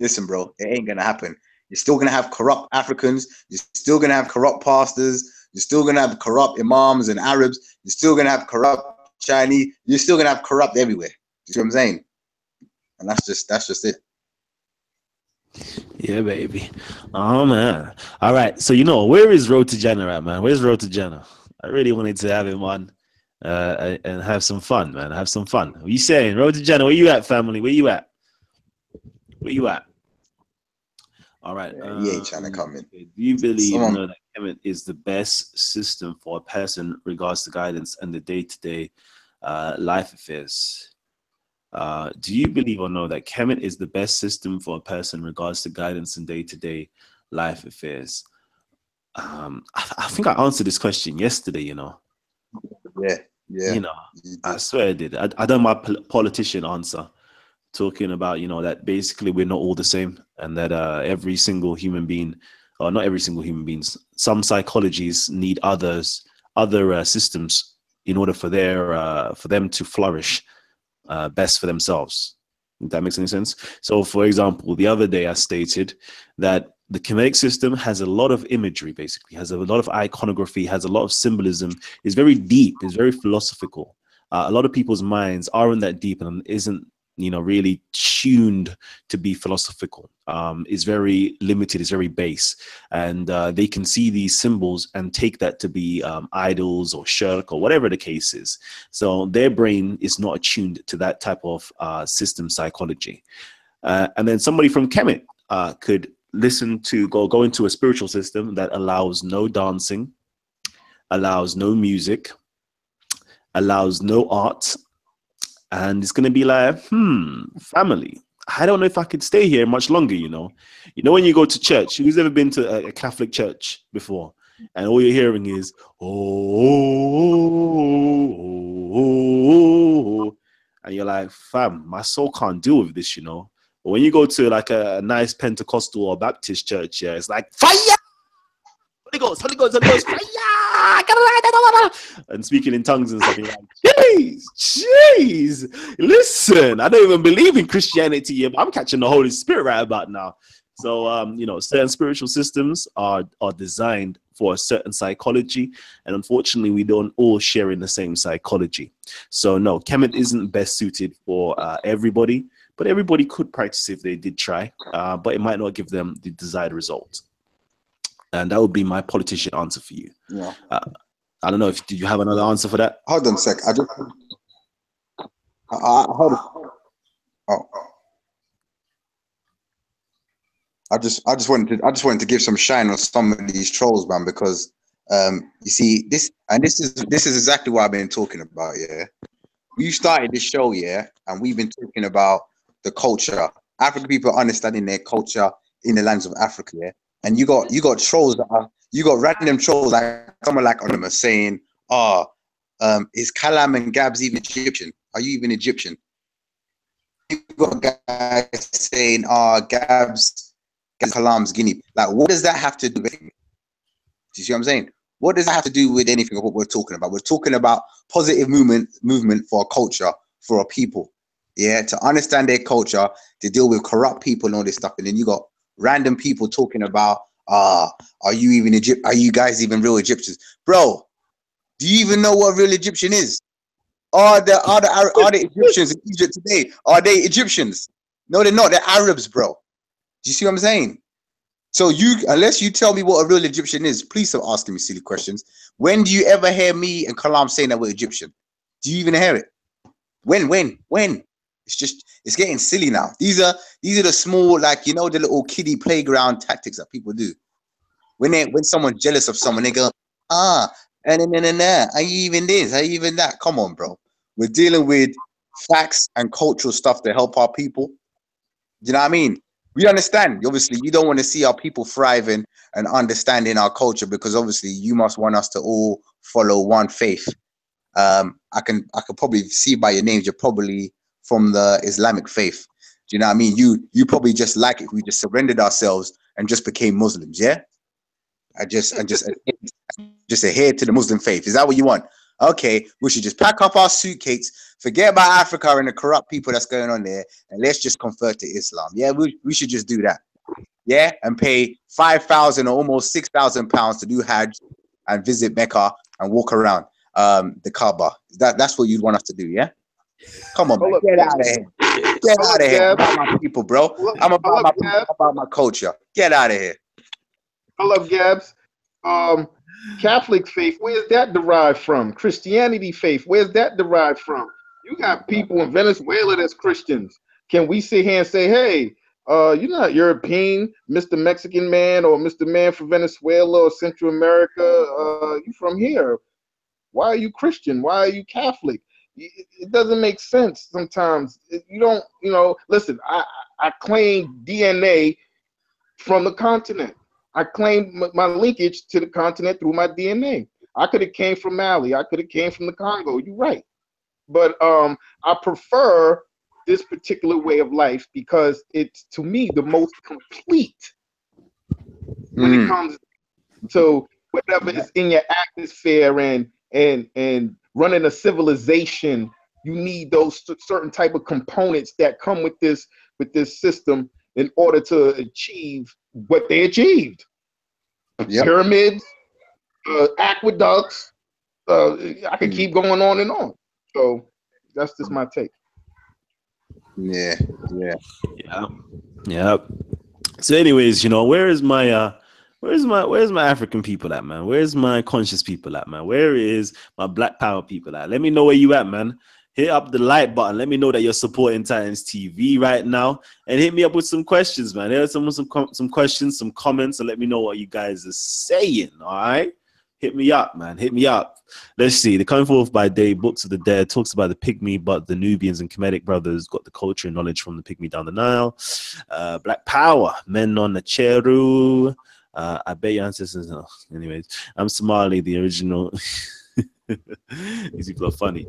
listen, bro, it ain't going to happen. You're still going to have corrupt Africans. You're still going to have corrupt pastors. You're still going to have corrupt imams and Arabs. You're still going to have corrupt Chinese. You're still going to have corrupt everywhere. You see what I'm saying? And that's just it. Yeah, baby. Oh, man. All right. So, where is Road to Jenna at, man? Where's Road to Jenna? I really wanted to have him on and have some fun, man. Have some fun. What are you saying? Road to Jenna, where you at, family? Where you at? Where you at? All right. He ain't trying to come in. Do you believe that Kemet is the best system for a person regards to guidance and the day-to-day life affairs? Do you believe or know that Kemet is the best system for a person regards to guidance and day-to-day life affairs? I think I answered this question yesterday, Yeah. I swear I did. I done my politician answer, talking about, that basically we're not all the same, and that every single human being, or not every single human being, some psychologies need other systems in order for them to flourish best for themselves. If that makes any sense. So, for example, the other day I stated that the Kemetic system has a lot of imagery, basically, has a lot of iconography, has a lot of symbolism, is very deep, is very philosophical. A lot of people's minds aren't that deep and isn't, really tuned to be philosophical. Is very limited, is very base. And they can see these symbols and take that to be idols or shirk or whatever the case is. So their brain is not attuned to that type of system psychology. And then somebody from Kemet could go into a spiritual system that allows no dancing, allows no music, allows no art, and it's gonna be like, family. I don't know if I could stay here much longer. You know, when you go to church, who's ever been to a Catholic church before, and all you're hearing is oh, and you're like, fam, my soul can't deal with this, you know. But when you go to like a nice Pentecostal or Baptist church, yeah, it's like fire, Holy Ghost, Holy Ghost, Holy Ghost, fire, and speaking in tongues and stuff. You're like, jeez, listen, I don't even believe in Christianity yet, but I'm catching the Holy Spirit right about now. So, you know, certain spiritual systems are designed for a certain psychology, and unfortunately, we don't all share in the same psychology. So, no, Kemet isn't best suited for everybody, but everybody could practice if they did try, but it might not give them the desired result. And that would be my politician answer for you. Yeah. I don't know if did you have another answer for that? Hold on a sec. Hold on. Oh. I just wanted to give some shine on some of these trolls, man, because you see this is exactly what I've been talking about. Yeah, we started this show, yeah, and we've been talking about the culture, African people understanding their culture in the lands of Africa, yeah. And you got trolls you got random trolls like someone like Anonymous saying, is Kalam and Gabs even Egyptian? Are you even Egyptian? You got guys saying, Gabs Kalam's Guinea. Like, what does that have to do with anything? Do you see what I'm saying? What does that have to do with anything of what we're talking about? We're talking about positive movement for a culture, for a people. Yeah, to understand their culture, to deal with corrupt people and all this stuff. And then you got random people talking about, are you guys even real Egyptians? Bro, do you even know what real Egyptian is? Are the Egyptians in Egypt today? Are they Egyptians? No, they're not. They're Arabs, bro. Do you see what I'm saying? So unless you tell me what a real Egyptian is, please stop asking me silly questions. When do you ever hear me and Kalam saying that we're Egyptian? Do you even hear it? When? It's getting silly now. These are the small, like, you know, the little kiddie playground tactics that people do. When someone's jealous of someone, they go, are you even this? Are you even that? Come on, bro. We're dealing with facts and cultural stuff to help our people. Do you know what I mean? We understand. Obviously, you don't want to see our people thriving and understanding our culture, because obviously you must want us to all follow one faith. I can probably see by your names, you're probably from the Islamic faith. Do you know what I mean? You probably just like it if we just surrendered ourselves and just became Muslims, yeah? I just adhere to the Muslim faith. Is that what you want? Okay, we should just pack up our suitcase, forget about Africa and the corrupt people that's going on there, and let's just convert to Islam. Yeah, we should just do that. Yeah, and pay 5,000 or almost 6,000 pounds to do Hajj and visit Mecca and walk around the Kaaba. That's what you'd want us to do, yeah? Come on, man. Get out of here. Get out of here. I'm about my people, bro. I'm about my people, about my culture. Get out of here. I love Gabs. Catholic faith, where's that derived from? Christianity faith, where's that derived from? You got people in Venezuela that's Christians. Can we sit here and say, hey, you're not European, Mr. Mexican man or Mr. Man from Venezuela or Central America, you from here. Why are you Christian? Why are you Catholic? It doesn't make sense sometimes. You don't, listen, I claim DNA from the continent. I claim my linkage to the continent through my DNA. I could have came from Mali. I could have came from the Congo. You're right. But I prefer this particular way of life because it's, to me, the most complete when it comes to whatever is in your atmosphere and running a civilization. You need those certain type of components that come with this system in order to achieve what they achieved. Yep. Pyramids, aqueducts, I could keep going on and on. So that's just my take. Yeah. So anyways, where's my African people at, man? Where's my conscious people at, man? Where is my Black Power people at? Let me know where you at, man. hit up the like button. Let me know that you're supporting Titans TV right now, and hit me up with some questions, man. Here's some questions, some comments, and let me know what you guys are saying. All right, hit me up, man. Hit me up. Let's see. The Coming Forth by Day, Books of the Dead, talks about the Pygmy, but the Nubians and Kemetic brothers got the culture and knowledge from the Pygmy down the Nile. Black Power, Men on the Cheru. I bet your ancestors know. Anyways, I'm Somali, the original. These people are funny.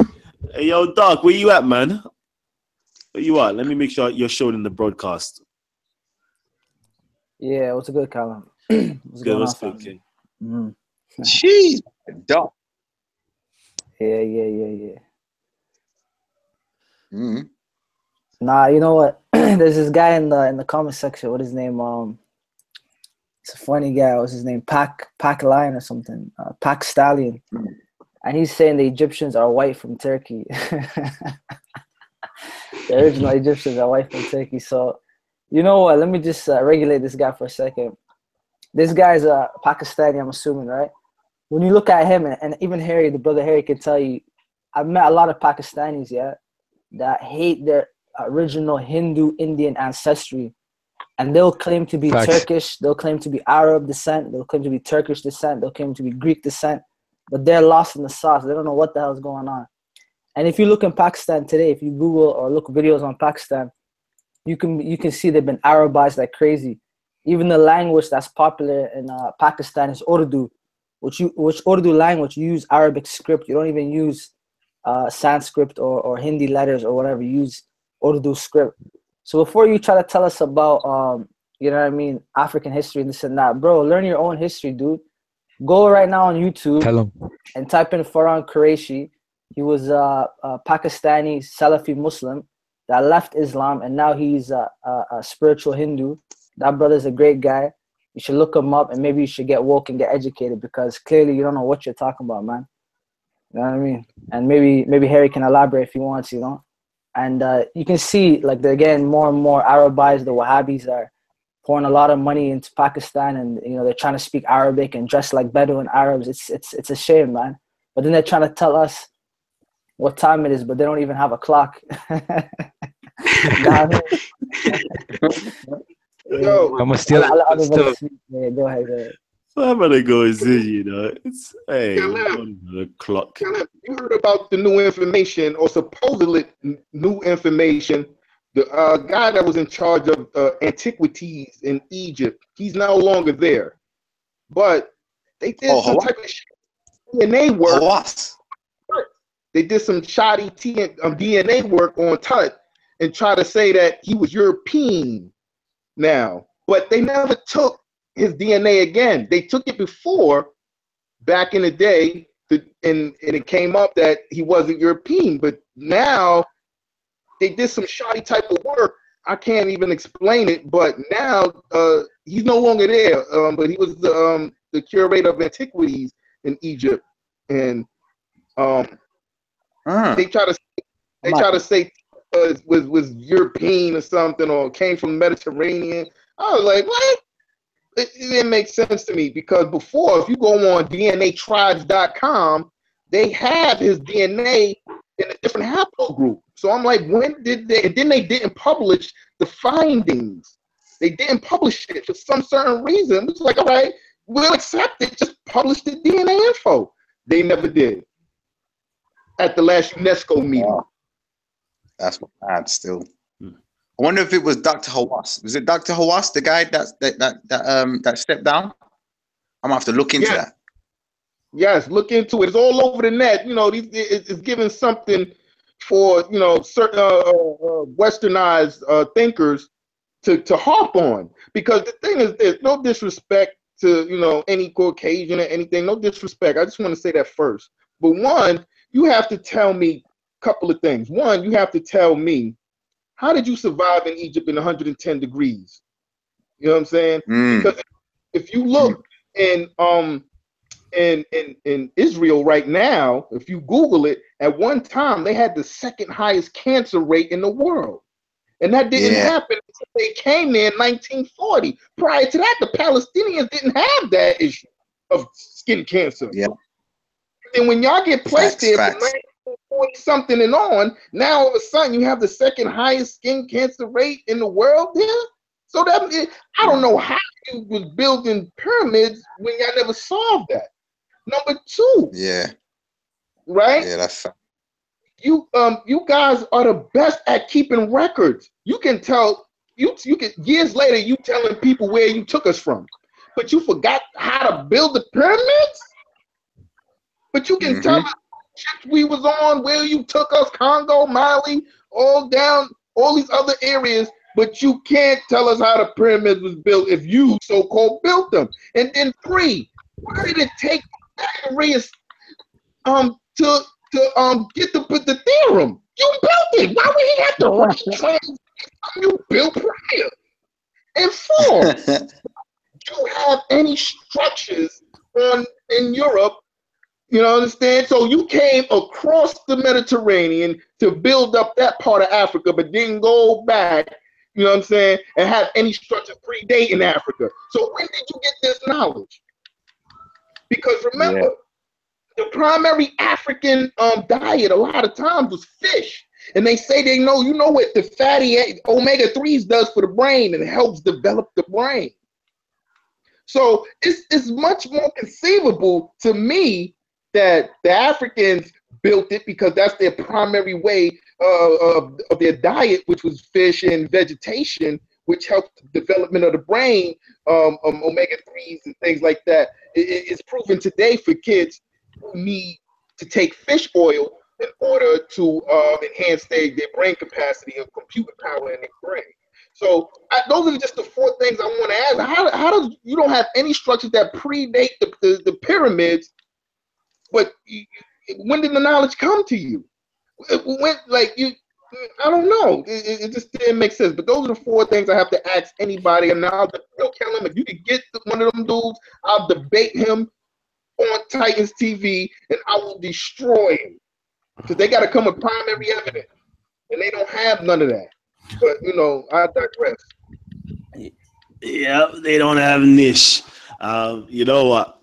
Hey, yo, Doc, where you at, man? Where you at? Let me make sure you're showing in the broadcast. Yeah, what's a good, Kalam? What's going on, good, King? Jeez, dog. Yeah. Mm-hmm. Nah, you know what? There's this guy in the comment section. What his name? It's a funny guy. What's his name? Pac Lion or something. Pac Stallion. And he's saying the Egyptians are white from Turkey. The original Egyptians are white from Turkey. So, you know what? Let me just regulate this guy for a second. This guy's a Pakistani, I'm assuming, right? When you look at him, and even Harry, the brother Harry, can tell you, I've met a lot of Pakistanis, yeah, that hate their original Hindu Indian ancestry. And they'll claim to be Turkish, they'll claim to be Arab descent, they'll claim to be Turkish descent, they'll claim to be Greek descent, but they're lost in the sauce. They don't know what the hell's going on. And if you look in Pakistan today, if you Google or look videos on Pakistan, you can see they've been Arabized like crazy. Even the language that's popular in Pakistan is Urdu, which Urdu language, you use Arabic script. You don't even use Sanskrit or Hindi letters or whatever. You use Urdu script. So before you try to tell us about, you know what I mean, African history and this and that, bro, learn your own history, dude. Go right now on YouTube and type in Farhan Qureshi. He was a Pakistani Salafi Muslim that left Islam, and now he's a spiritual Hindu. That brother's a great guy. You should look him up, and maybe you should get woke and get educated, because clearly you don't know what you're talking about, man. You know what I mean? And maybe Harry can elaborate if he wants, you know? And you can see, like, they're getting more and more Arabized. The Wahhabis are pouring a lot of money into Pakistan, and you know they're trying to speak Arabic and dress like Bedouin Arabs. It's a shame, man. But then they're trying to tell us what time it is, but they don't even have a clock. Yo, I'm still. Yeah, go ahead. I'm gonna go and see, you know. It's Kalam, the clock. Kalam, you heard about the new information, or supposedly new information. The guy that was in charge of antiquities in Egypt, he's no longer there. But they did some type of DNA work. They did some shoddy DNA work on Tut and try to say that he was European now. But they never took his DNA again. They took it before, back in the day, and it came up that he wasn't European. But now they did some shoddy type of work. I can't even explain it, but now he's no longer there. But he was the curator of antiquities in Egypt, and they try to say was European or something, or came from the Mediterranean. I was like, what? It didn't make sense to me, because before, if you go on DNAtribes.com, they have his DNA in a different haplogroup. So I'm like, when did they? And then they didn't publish the findings. They didn't publish it for some certain reason. It's like, all right, we'll accept it. Just publish the DNA info. They never did. At the last UNESCO meeting. Wow. That's bad still. I wonder if it was Dr. Hawass. Was it Dr. Hawass, the guy that stepped down? I'm gonna have to look into that. Yes, look into it. It's all over the net. You know, it's giving something for, you know, certain westernized thinkers to harp on. Because the thing is, there's no disrespect to, you know, any Caucasian or anything. No disrespect. I just want to say that first. But one, you have to tell me a couple of things. One, you have to tell me, how did you survive in Egypt in 110 degrees? You know what I'm saying? Because if you look in Israel right now, if you Google it, at one time they had the second highest cancer rate in the world. And that didn't happen until they came there in 1940. Prior to that, the Palestinians didn't have that issue of skin cancer. Yeah. And when y'all get placed there from 40 something and on, now all of a sudden you have the second highest skin cancer rate in the world there. So that I don't know how you was building pyramids when y'all never solved that. Number two, Yeah, right? yeah, that's You guys are the best at keeping records. You can tell you can years later you telling people where you took us from, but you forgot how to build the pyramids. But you can tell us what ships we was on, where you took us, Congo, Mali, all down, all these other areas. But you can't tell us how the pyramids was built if you so-called built them. And then three, why did it take Pythagoras to get the theorem? You built it. Why would he have to retrain something you built prior? And four, do you have any structures in Europe? You know, understand? So you came across the Mediterranean to build up that part of Africa, but didn't go back, you know what I'm saying, and have any structure predate in Africa. So when did you get this knowledge? Because remember, the primary African diet a lot of times was fish. And they say they know, you know what the fatty omega-3s does for the brain and helps develop the brain. So it's much more conceivable to me that the Africans built it because that's their primary way of their diet, which was fish and vegetation, which helped the development of the brain, omega-3s and things like that. It's proven today for kids who need to take fish oil in order to enhance their brain capacity and computer power in their brain. So those are just the four things I want to ask. How does you don't have any structures that predate the pyramids, but when did the knowledge come to you? When, like you, I don't know. It just didn't make sense. But those are the four things I have to ask anybody. And I'll kill him if you could get one of them dudes. I'll debate him on Titans TV, and I will destroy him because they got to come with primary evidence, and they don't have none of that. But you know, I digress. Yeah, they don't have niche. You know what?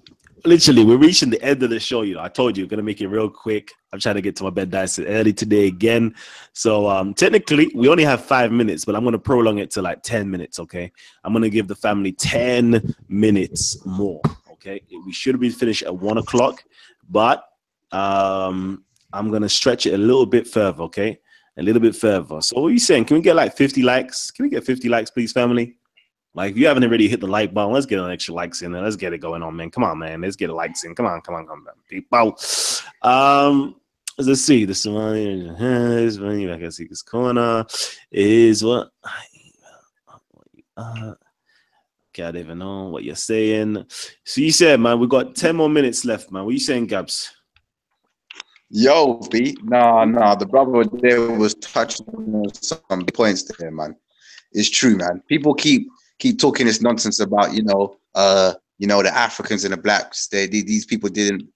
Literally, we're reaching the end of the show. You know, I told you, we're gonna make it real quick. I'm trying to get to my bed nice and early today again. So technically, we only have 5 minutes, but I'm gonna prolong it to like 10 minutes. Okay, I'm gonna give the family 10 minutes more. Okay, we should be finished at 1 o'clock, but I'm gonna stretch it a little bit further. Okay, a little bit further. So what are you saying? Can we get like 50 likes? Can we get 50 likes, please, family? Like, if you haven't already hit the like button, let's get an extra likes in there. Let's get it going on, man. Come on, man. Let's get the likes in. Come on, people. Let's see. The Somali I can see this corner is what. Okay, I don't even know what you're saying. So you said, man, we got 10 more minutes left, man. What you saying, Gabs? Yo, B. No, the brother there was touching on some points there, man. It's true, man. People keep talking this nonsense about, the Africans and the blacks. These people didn't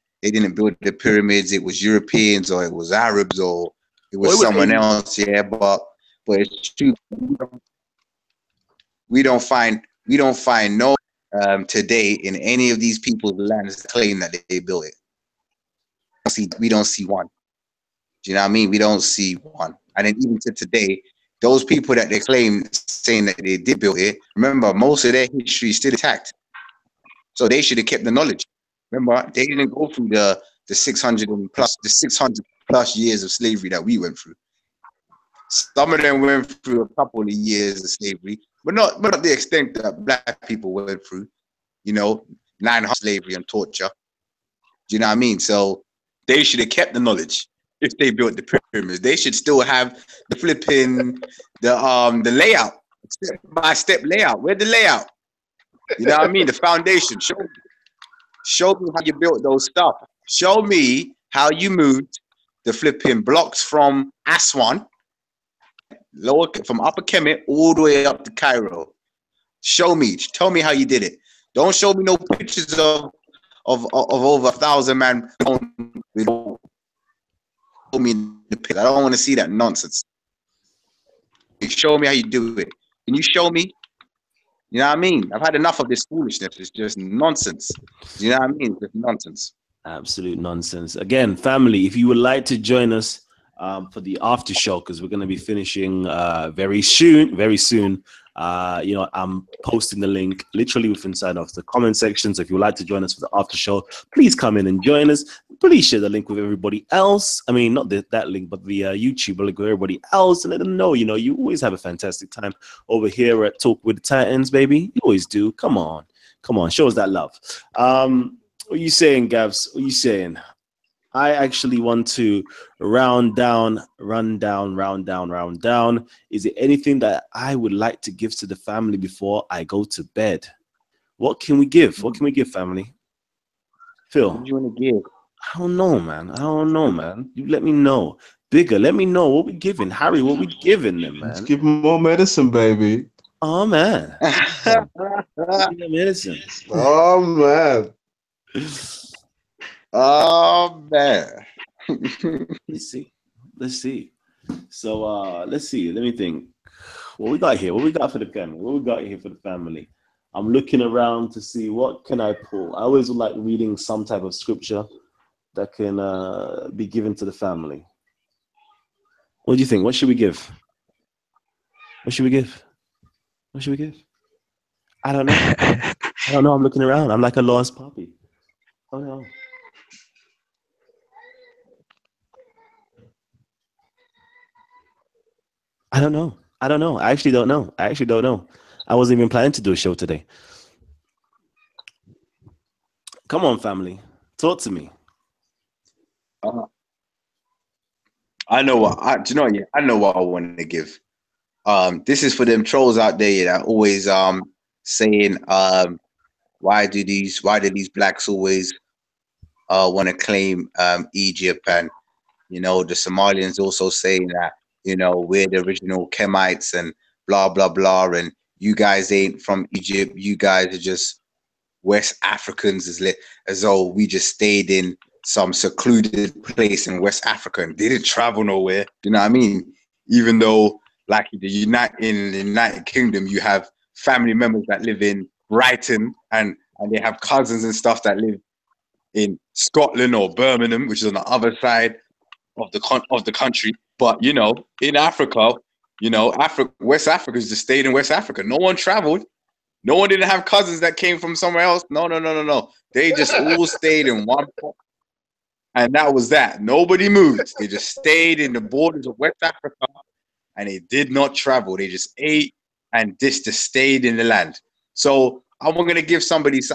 build the pyramids. It was Europeans or it was Arabs or it was someone else. Yeah, but it's true. We don't find no today in any of these people's lands claim that they built it. We don't see one. Do you know what I mean? We don't see one. And then even to today, those people that they claim saying that they did build it, remember, most of their history is still intact. So they should have kept the knowledge. Remember, they didn't go through the 600 plus years of slavery that we went through. Some of them went through a couple of years of slavery, but not the extent that black people went through. 900 slavery and torture. Do you know what I mean? So they should have kept the knowledge. If they built the pyramids, they should still have the flipping the layout, step-by-step layout. Where's the layout? You know what I mean? The foundation. Show me how you built those stuff. Show me how you moved the flipping blocks from Aswan, from Upper Kemet, all the way up to Cairo. Show me. Tell me how you did it. Don't show me no pictures of over 1,000 man. I don't want to see that nonsense. Show me how you do it. Can you show me? You know what I mean? I've had enough of this foolishness. It's just nonsense. You know what I mean? It's just nonsense. Absolute nonsense. Again, family, if you would like to join us for the after show, because we're going to be finishing very soon. Very soon. You know, I'm posting the link literally within inside of the comment section. So if you'd like to join us for the after show, please come in and join us. Please share the link with everybody else. I mean, not that link, but the YouTube link with everybody else, and let them know, you know, you always have a fantastic time over here at Talk with the Titans, baby. You always do. Come on, show us that love. What are you saying, Gavs? What are you saying? I actually want to run down. Is there anything that I would like to give to the family before I go to bed? What can we give? What can we give, family? Phil? What do you want to give? I don't know, man. You let me know. Bigger, let me know what we giving. Harry, what we giving them, man? Let's give them more medicine, baby. Oh, man. Medicine. Oh, man. Oh, man. Let's see. So let's see. Let me think. What we got here? What we got for the family? I'm looking around to see what can I pull. I always like reading some type of scripture that can be given to the family. What do you think? What should we give? I don't know. I'm looking around. I'm like a lost puppy. Oh no. I don't know. I actually don't know. I wasn't even planning to do a show today. Come on, family. Talk to me. I know what I want to give. This is for them trolls out there that always saying why do these blacks always want to claim Egypt, and you know the Somalians also saying that, you know, we're the original Kemites and blah blah blah, and you guys ain't from Egypt, you guys are just West Africans, as though we just stayed in some secluded place in West Africa and didn't travel nowhere. You know what I mean? Even though, like in the United Kingdom, you have family members that live in Brighton, and they have cousins and stuff that live in Scotland or Birmingham, which is on the other side of the country. But you know, in Africa, you know, West Africans just stayed in West Africa. No one traveled. No one didn't have cousins that came from somewhere else. No. They just all stayed in one place. And that was that. Nobody moved. They just stayed in the borders of West Africa, and they did not travel. They just ate and just stayed in the land. So I want to give some of these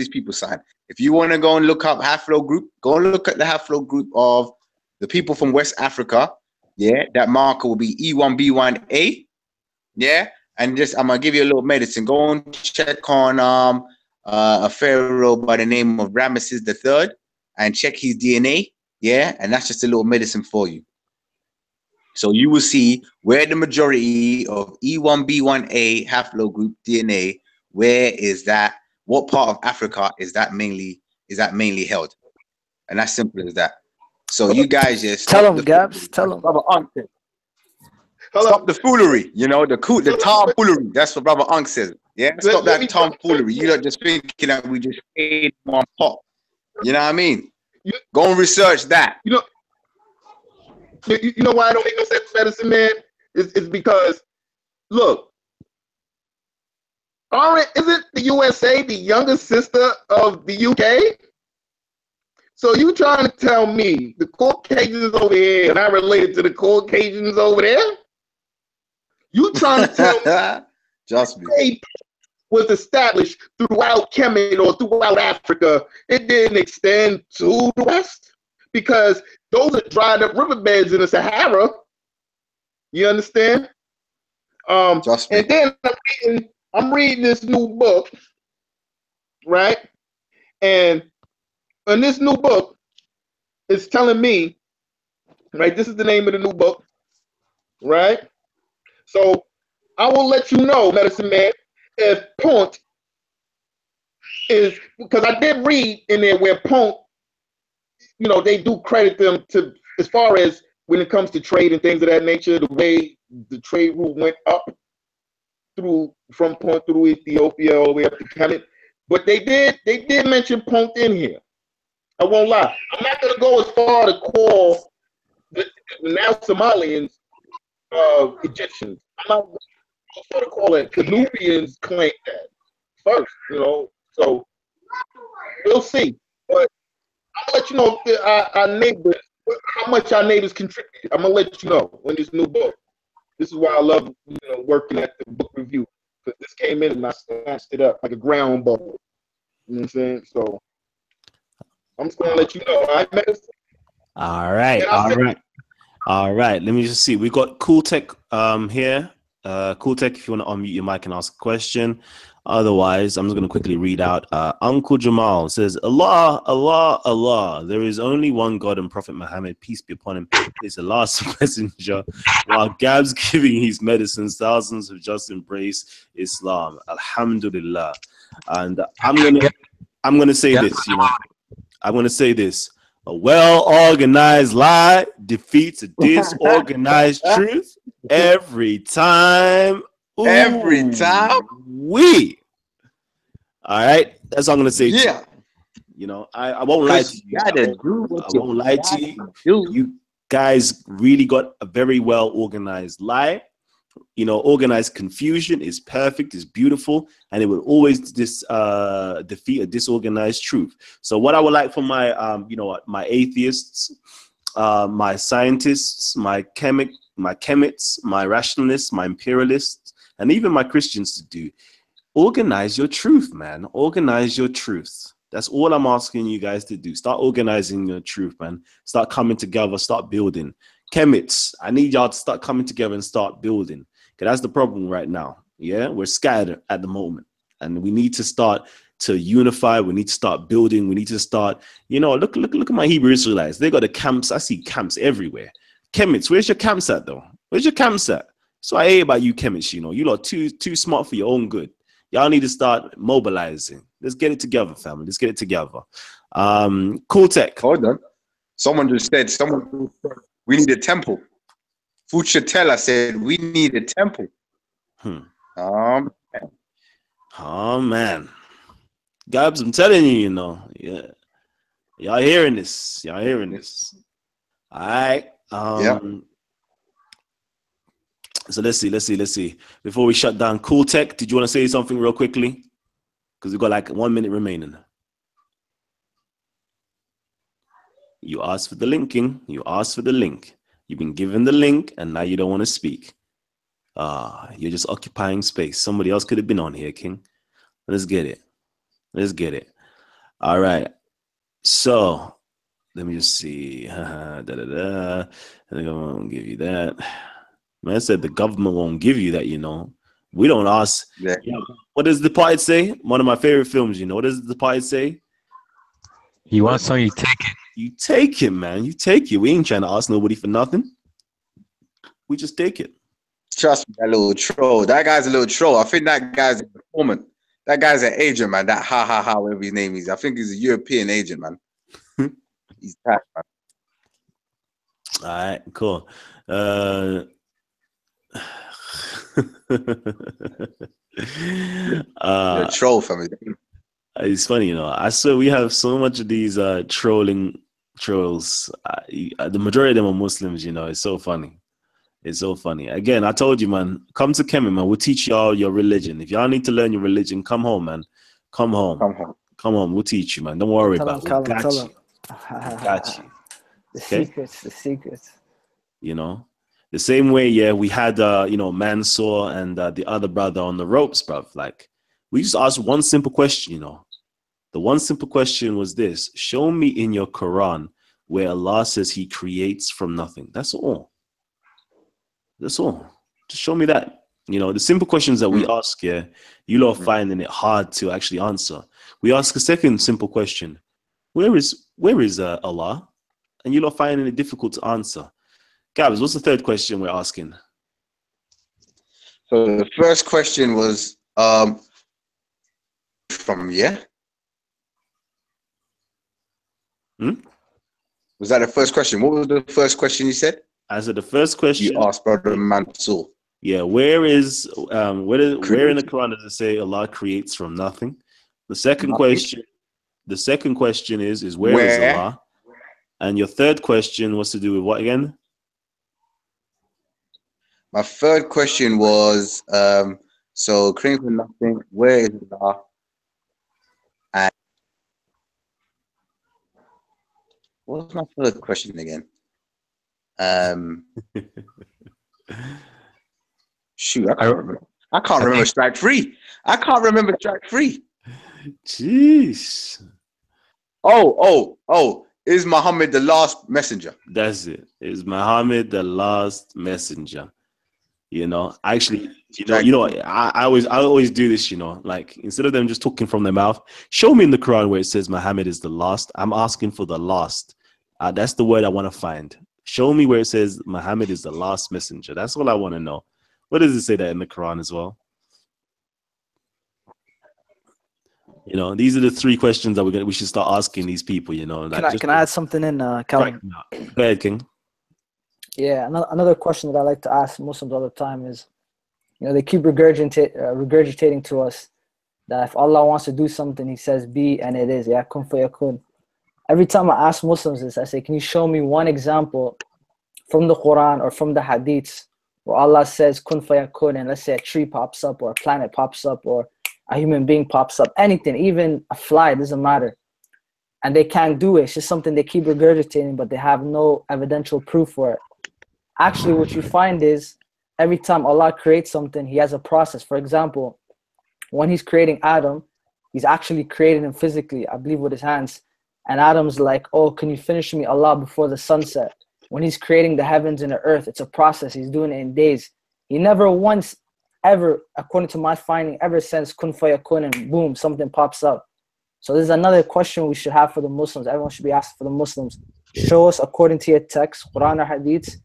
people sign. If you want to go and look up Haflo Group, go and look at the Haflo Group of the people from West Africa. Yeah, that marker will be E1B1A. Yeah, and just I'm gonna give you a little medicine. Go and check on a pharaoh by the name of Ramesses III and check his DNA. Yeah, and that's just a little medicine for you. So you will see where the majority of E1B1A Haflo Group DNA, where is that? What part of Africa is that mainly held? And that's simple as that. So you guys just tell them, Gabs. Tell them. Brother Unc says. Stop the foolery, you know, the tomfoolery. That's what Brother Unc says. Yeah, stop that tomfoolery. You're not just thinking that we just ate one pot. You know what I mean? Go and research that. You know why I don't make no sense, medicine man? It's because, look, isn't the USA the youngest sister of the UK? So you trying to tell me the Caucasians over here, and I related to the Caucasians over there? You trying to tell me just me was established throughout Kemet or throughout Africa? It didn't extend to the West, because those are dried up riverbeds in the Sahara. You understand? Just me. And then I'm reading this new book, right? And in this new book, it's telling me, right? This is the name of the new book, right? So I will let you know, medicine man, if Punt is, because I did read in there where Punt, you know, they do credit them to, as far as when it comes to trade and things of that nature, the way the trade route went up from Punt through Ethiopia all the way up to Kemet. But they did mention Punt in here. I won't lie. I'm not going to go as far to call the now Somalians, Egyptians. I'm not going to call it. Nubians claim that first, So we'll see. But I'm gonna let you know our neighbors, how much our neighbors contribute. I'm gonna let you know when this new book. This is why I love working at the book review, because this came in and I snatched it up like a ground ball. You know what I'm saying? So I'm just gonna let you know. All right, all right. Let me just see. We got Cool Tech here. Cool Tech, if you want to unmute your mic and ask a question. Otherwise, I'm just going to quickly read out. Uncle Jamal says, Allah, Allah, Allah. There is only one God, and Prophet Muhammad, peace be upon him, is the last messenger. While Gab's giving his medicines, thousands have just embraced Islam. Alhamdulillah. And I'm gonna say this, I'm gonna say this. A well-organized lie defeats a disorganized truth every time. Ooh, every time. All right, that's all I'm gonna say. Yeah. I won't lie to you. I won't lie to you. You guys really got a very well-organized lie. Organized confusion is perfect, is beautiful, and it will always defeat a disorganized truth. So what I would like for my, my atheists, my scientists, my chemists, my rationalists, my imperialists, and even my Christians to do, organize your truth, man. Organize your truth. That's all I'm asking you guys to do. Start organizing your truth, man. Start coming together, start building. Chemists, I need y'all to start coming together and start building. Because that's the problem right now. Yeah, we're scattered at the moment. And we need to start to unify. We need to start building. We need to start, look at my Hebrew Israelites. They got the camps. I see camps everywhere. Chemists, where's your camps at, though? Where's your camps at? So I hate about you chemists, you lot too smart for your own good. Y'all need to start mobilizing. Let's get it together, family. Let's get it together. Cool Tech. Hold on. Someone just said, we need a temple. Fuchatella said, we need a temple. Oh, man. Gabs, I'm telling you, yeah. Y'all hearing this. All right. So let's see. Before we shut down, Cool Tech, did you want to say something real quickly? Because we've got like 1 minute remaining. You asked for the linking. You've been given the link, and now you don't want to speak. You're just occupying space. Somebody else could have been on here, King. Let's get it. All right. So let me just see. I think I'm gonna give you that. Man said the government won't give you that, We don't ask. Yeah. What does the poet say? One of my favorite films, What does the poet say? You want something, you take it. You take it, man. You take it. We ain't trying to ask nobody for nothing. We just take it. Trust me, that little troll. That guy's a little troll. I think that guy's a informant. That guy's an agent, man. That whatever his name is. I think he's a European agent, man. He's tight, man. All right, cool. You're a troll for me. It's funny, I swear we have so much of these trolls. The majority of them are Muslims, It's so funny. It's so funny. Again, I told you, man, come to Kemet, man. We'll teach y'all your religion. If y'all need to learn your religion, come home, man. Come home. We'll teach you, man. Don't worry about it. We got you. The secrets. The same way, we had, Mansour and the other brother on the ropes, bruv. Like, we just asked one simple question, The one simple question was this: show me in your Quran where Allah says He creates from nothing. That's all. That's all. Just show me that. The simple questions that we ask here, you lot are finding it hard to actually answer. We ask a second simple question: where is Allah? And you lot finding it difficult to answer. Gabs, what's the third question we're asking? So the first question was from Was that the first question? What was the first question you said? I said the first question you asked Brother Mansour. Yeah, where in the Quran does it say Allah creates from nothing? The second question is where is Allah? And your third question was to do with what again? My third question was so creating from nothing. Where is Allah? And what was my third question again? Shoot, I can't remember. I can't remember strike three. I can't remember strike three. Jeez. Oh. Is Muhammad the last messenger? That's it. Is Muhammad the last messenger? You know, actually, I always do this, you know, like instead of them just talking from their mouth, show me in the Quran where it says Muhammad is the last. I'm asking for the last. That's the word I want to find. Show me where it says Muhammad is the last messenger. That's all I want to know. What does it say that in the Quran as well? You know, these are the three questions that we should start asking these people. You know, like can I add something in, Kalam? Go ahead, King. Yeah, another question that I like to ask Muslims all the time is, you know, they keep regurgitating to us that if Allah wants to do something, He says be, and it is. Yeah, kun fayakun. Every time I ask Muslims this, I say, can you show me one example from the Quran or from the Hadiths where Allah says kun fayakun, and let's say a tree pops up or a planet pops up or a human being pops up, anything, even a fly, doesn't matter. And they can't do it. It's just something they keep regurgitating, but they have no evidential proof for it. Actually, what you find is every time Allah creates something, He has a process. For example, when He's creating Adam, He's actually creating him physically, I believe with His hands. And Adam's like, oh, can you finish me, Allah, before the sunset? When He's creating the heavens and the earth, it's a process. He's doing it in days. He never once, ever, according to my finding, ever since kun fayakun and boom, something pops up. So this is another question we should have for the Muslims. Everyone should be asking for the Muslims. Show us according to your text, Quran or Hadith,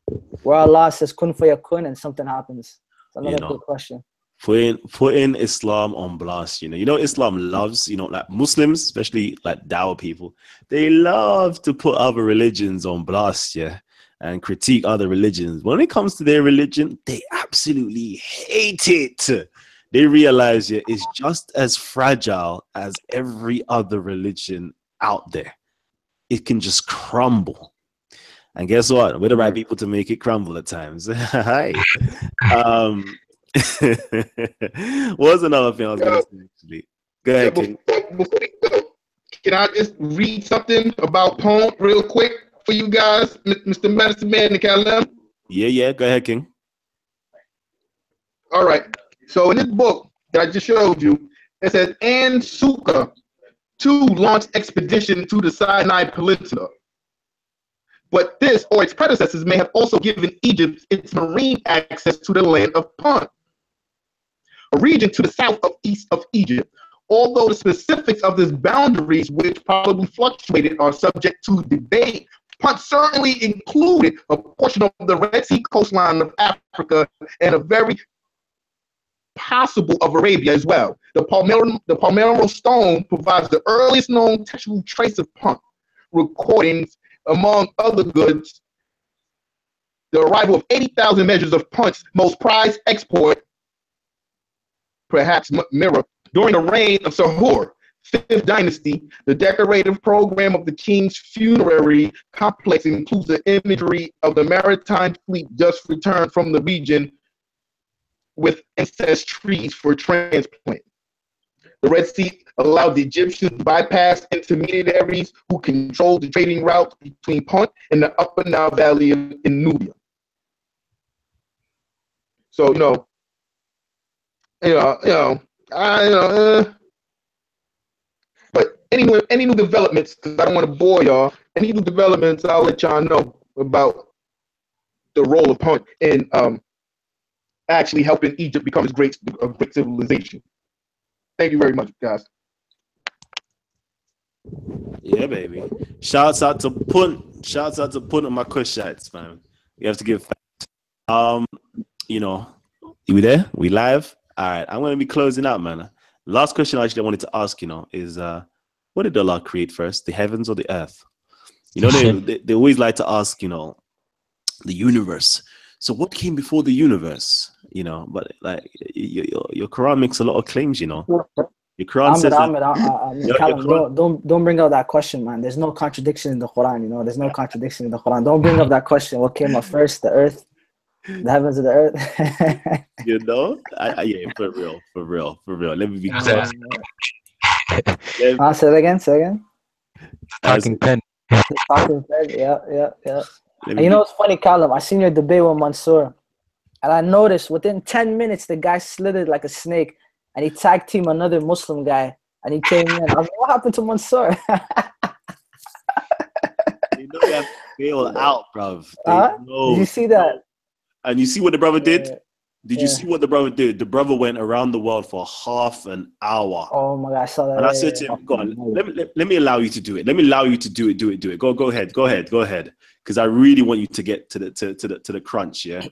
where Allah says kun fayakun and something happens. It's another good question. Putting Islam on blast, you know, Islam loves, you know, like Muslims, especially like Dawa people, they love to put other religions on blast, yeah, and critique other religions. When it comes to their religion, they absolutely hate it. They realize it's just as fragile as every other religion out there. It can just crumble. And guess what? We're the right people to make it crumble at times. Hi. What's another thing I was going to say, actually? Go ahead, King. Can I just read something about poem real quick for you guys, Mr. Medicine Man and Kalam? Yeah. Go ahead, King. All right. So in this book that I just showed you, it says, and Sukkah 2 launched expedition to the Sinai Peninsula. But this or its predecessors may have also given Egypt its marine access to the land of Punt, a region to the south of east of Egypt. Although the specifics of this boundaries, which probably fluctuated, are subject to debate, Punt certainly included a portion of the Red Sea coastline of Africa and a very possible of Arabia as well. The Palmyra stone provides the earliest known textual trace of Punt recordings. Among other goods, the arrival of 80,000 measures of Punt's most prized export, perhaps mirror, during the reign of Sahur, 5th dynasty. The decorative program of the king's funerary complex includes the imagery of the maritime fleet just returned from the region with ancestries for transplant. The Red Sea allowed the Egyptians to bypass intermediaries who controlled the trading routes between Punt and the Upper Nile Valley in Nubia. So, but any new developments, because I don't want to bore y'all, any new developments, I'll let y'all know about the role of Punt in actually helping Egypt become a great civilization. Thank you very much, guys. Yeah, baby. Shouts out to Punt. Shouts out to Punt on my Kushites, man. We have to give you know, we there? We live? All right. I'm going to be closing out, man. Last question I wanted to ask, you know, is what did Allah create first, the heavens or the earth? You know, they always like to ask, you know, the universe. So what came before the universe? You know, but like your Quran makes a lot of claims, you know. Your Quran says Kalam, don't bring up that question, man. There's no contradiction in the Quran, you know. There's no contradiction in the Quran. Don't bring up that question. What came up first, the earth The heavens of the earth. You know, yeah, for real, for real, for real. Let me be Oh, clear. say it again. Say it again. Talking pen. Talking head. Yeah, yeah, yeah. Let And me you be, know what's funny, Callum? I seen your debate with Mansoor, and I noticed within 10 minutes the guy slithered like a snake, and he tag teamed another Muslim guy, and he came in. I was like, "What happened to Mansoor?" they know they have to bail out, bruv. They Huh? know. Did you see that? And you see what the brother did? Yeah, Did you yeah. see what the brother did? The brother went around the world for half an hour. Oh my God, I saw that. And I Yeah, said yeah, to him, go on, let me allow you to do it. Let me allow you to do it. Go ahead. Because I really want you to get to the crunch, yeah.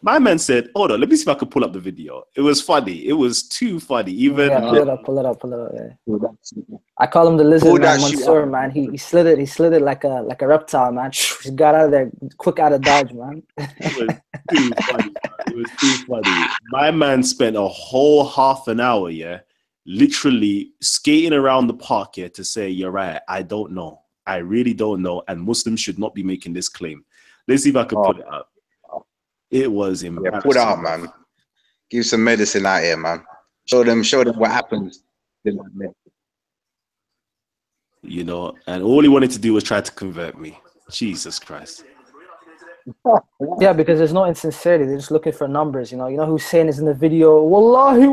My man said, hold on, let me see if I can pull up the video. It was funny. It was too funny. Even yeah. Pull it up. Yeah. I call him the lizard Pull man, that shit Mansoor, up. man. He slithered like a reptile, man. He got out of there quick, out of dodge, man. it was too funny. Man. It was too funny. My man spent a whole half an hour, yeah, literally skating around the park here to say, you're right, I don't know. I really don't know. And Muslims should not be making this claim. Let's see if I can put it up. It was Yeah, embarrassing. put out, man. Give some medicine out here, man. Show them what happens. You know, and all he wanted to do was try to convert me. Jesus Christ. Yeah, because there's no insincerity. They're just looking for numbers, you know. You know Hussein is in the video. Wallahi,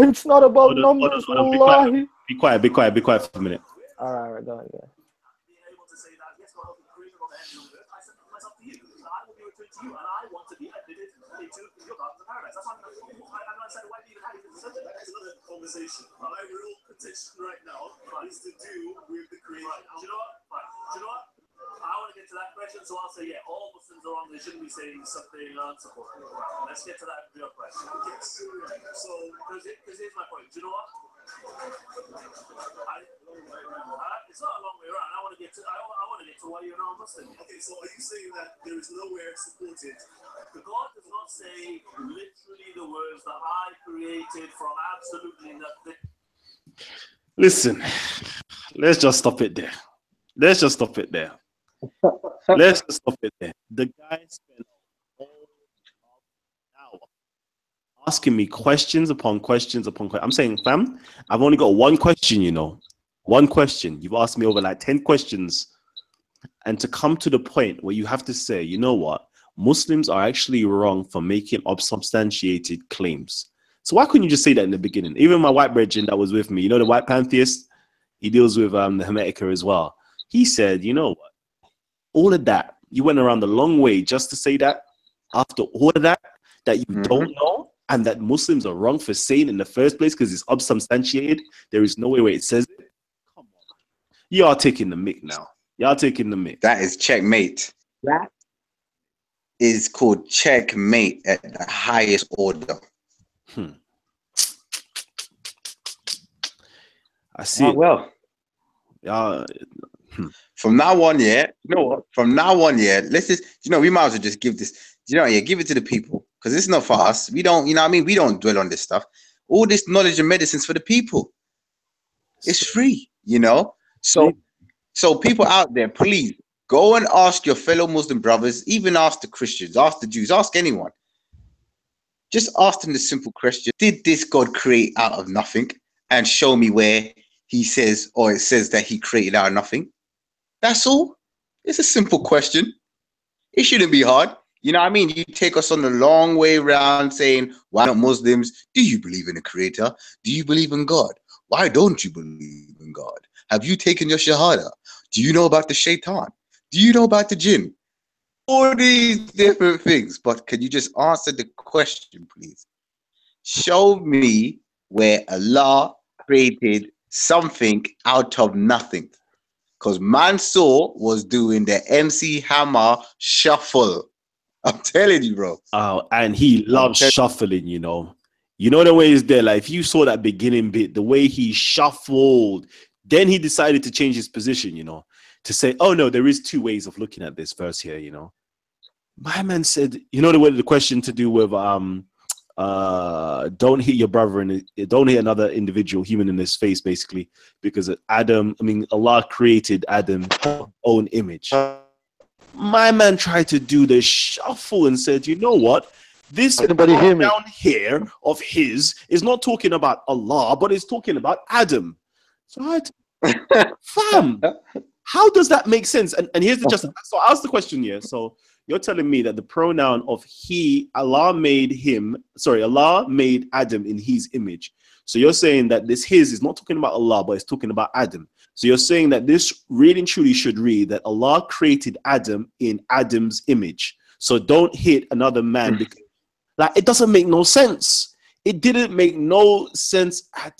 it's not about numbers. Hold on. Wallahi. Be quiet for a minute. All right, go ahead. Yeah. Conversation. My real petition right now is to do with the creation. Do you know what? Do you know what? I want to get to that question, so I'll say, yeah, all Muslims are wrong. They shouldn't be saying something and so forth. Let's get to that real question. Yes. So, because here's my point. Do you know what? It's not a long way around. I want to get to why you're not Muslim. Okay, so are you saying that there is nowhere supported? The God does not say literally the words that I created from absolutely nothing. Listen, let's just stop it there. The guy spent a whole hour asking me questions upon questions upon questions. I'm saying, fam, I've only got one question, you know. One question. You've asked me over like 10 questions. And to come to the point where you have to say, you know what? Muslims are actually wrong for making unsubstantiated claims. So why couldn't you just say that in the beginning? Even my white brethren that was with me, you know, the white pantheist, he deals with the Hermetica as well. He said, you know what? All of that, you went around the long way just to say that after all of that you don't know, and that Muslims are wrong for saying in the first place because it's unsubstantiated. There is no way where it says it. Come on. You are taking the mick now. Y'all taking the mick. That is checkmate. That is called checkmate at the highest order. I see it. Well, from now on, yeah, you know what? From now on, yeah, let's just, you know, we might as well just give this, you know, yeah, give it to the people because it's not for us. We don't, you know what I mean? We don't dwell on this stuff. All this knowledge and medicine's for the people. It's free, you know? So people out there, please go and ask your fellow Muslim brothers, even ask the Christians, ask the Jews, ask anyone. Just ask them the simple question: did this God create out of nothing? And show me where he says, or it says that he created out of nothing. That's all. It's a simple question. It shouldn't be hard. You know what I mean? You take us on the long way around saying, why not Muslims? Do you believe in a creator? Do you believe in God? Why don't you believe in God? Have you taken your shahada? Do you know about the shaitan? Do you know about the jinn? All these different things. But can you just answer the question, please? Show me where Allah created something out of nothing. Because Mansoor was doing the MC Hammer shuffle. I'm telling you, bro. Oh, and he loves shuffling, you know. You know the way he's there. Like if you saw that beginning bit, the way he shuffled, then he decided to change his position, you know, to say, oh no, there is two ways of looking at this verse here, you know. My man said, you know, the question to do with don't hit your brother and don't hit another individual human in his face, basically, because Allah created Adam's own image. My man tried to do the shuffle and said, you know what? This Anybody hear me? down here of his is not talking about Allah, but it's talking about Adam. So I, fam, how does that make sense? And here's the just. So I asked the question here. So you're telling me that the pronoun of Allah made Adam in his image. So you're saying that this his is not talking about Allah, but it's talking about Adam. So you're saying that this really and truly should read that Allah created Adam in Adam's image. So don't hit another man because, like, it doesn't make no sense. It didn't make no sense at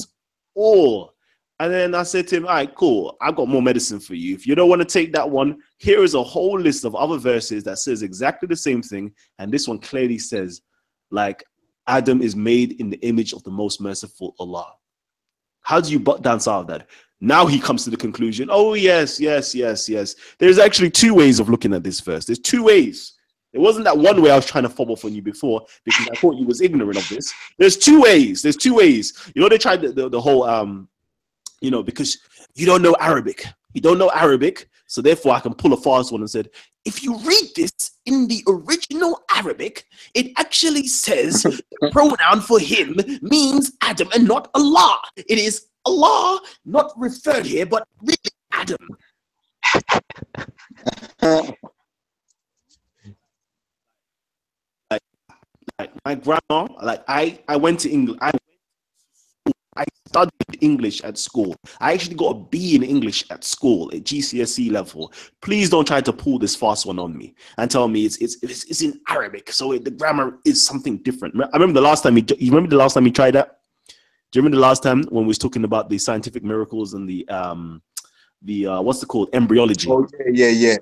all. And then I said to him, all right, cool. I got more medicine for you. If you don't want to take that one, here is a whole list of other verses that says exactly the same thing. And this one clearly says, like, Adam is made in the image of the most merciful Allah. How do you dance out of that? Now he comes to the conclusion, oh, yes. There's actually two ways of looking at this verse. There's two ways. It wasn't that one way I was trying to fob off on you before because I thought you was ignorant of this. There's two ways. You know, they tried the whole, because you don't know Arabic. You don't know Arabic, so therefore I can pull a fast one and said, if you read this in the original Arabic, it actually says the pronoun for him means Adam and not Allah. It is Allah, not referred here, but really Adam. like my grandma, like I went to England. I studied English at school. I actually got a B in English at school at GCSE level. Please don't try to pull this fast one on me and tell me it's in Arabic, so the grammar is something different. I remember the last time you remember the last time you tried that? Do you remember the last time when we was talking about the scientific miracles and the what's it called, embryology? Oh yeah.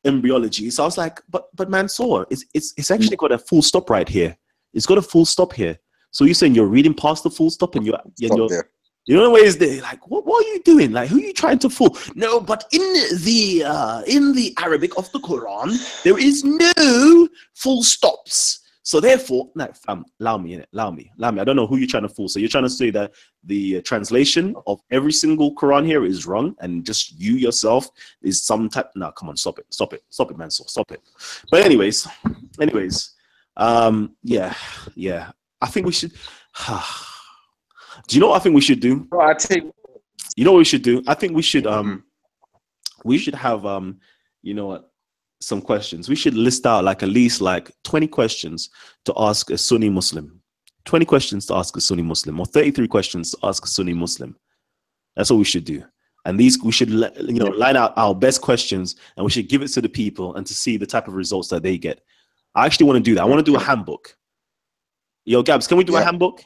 Embryology. So I was like, but Mansoor, it's actually got a full stop right here. It's got a full stop here. So you're saying you're reading past the full stop and you're you know the way is there, like what are you doing? Like, who are you trying to fool? No, but in the Arabic of the Quran, there is no full stops. So therefore, allow me. I don't know who you're trying to fool. So you're trying to say that the translation of every single Quran here is wrong, and just you yourself is some type. No, come on, stop it, man. So stop it. But anyways, yeah. I think we should. Do you know what I think we should do? You know what we should do? I think we should have some questions. We should list out at least 20 questions to ask a Sunni Muslim. 20 questions to ask a Sunni Muslim, or 33 questions to ask a Sunni Muslim. That's what we should do. And we should line out our best questions, and we should give it to the people and to see the type of results that they get. I actually want to do that. I want to do a handbook. Yo, Gabs, can we do a handbook?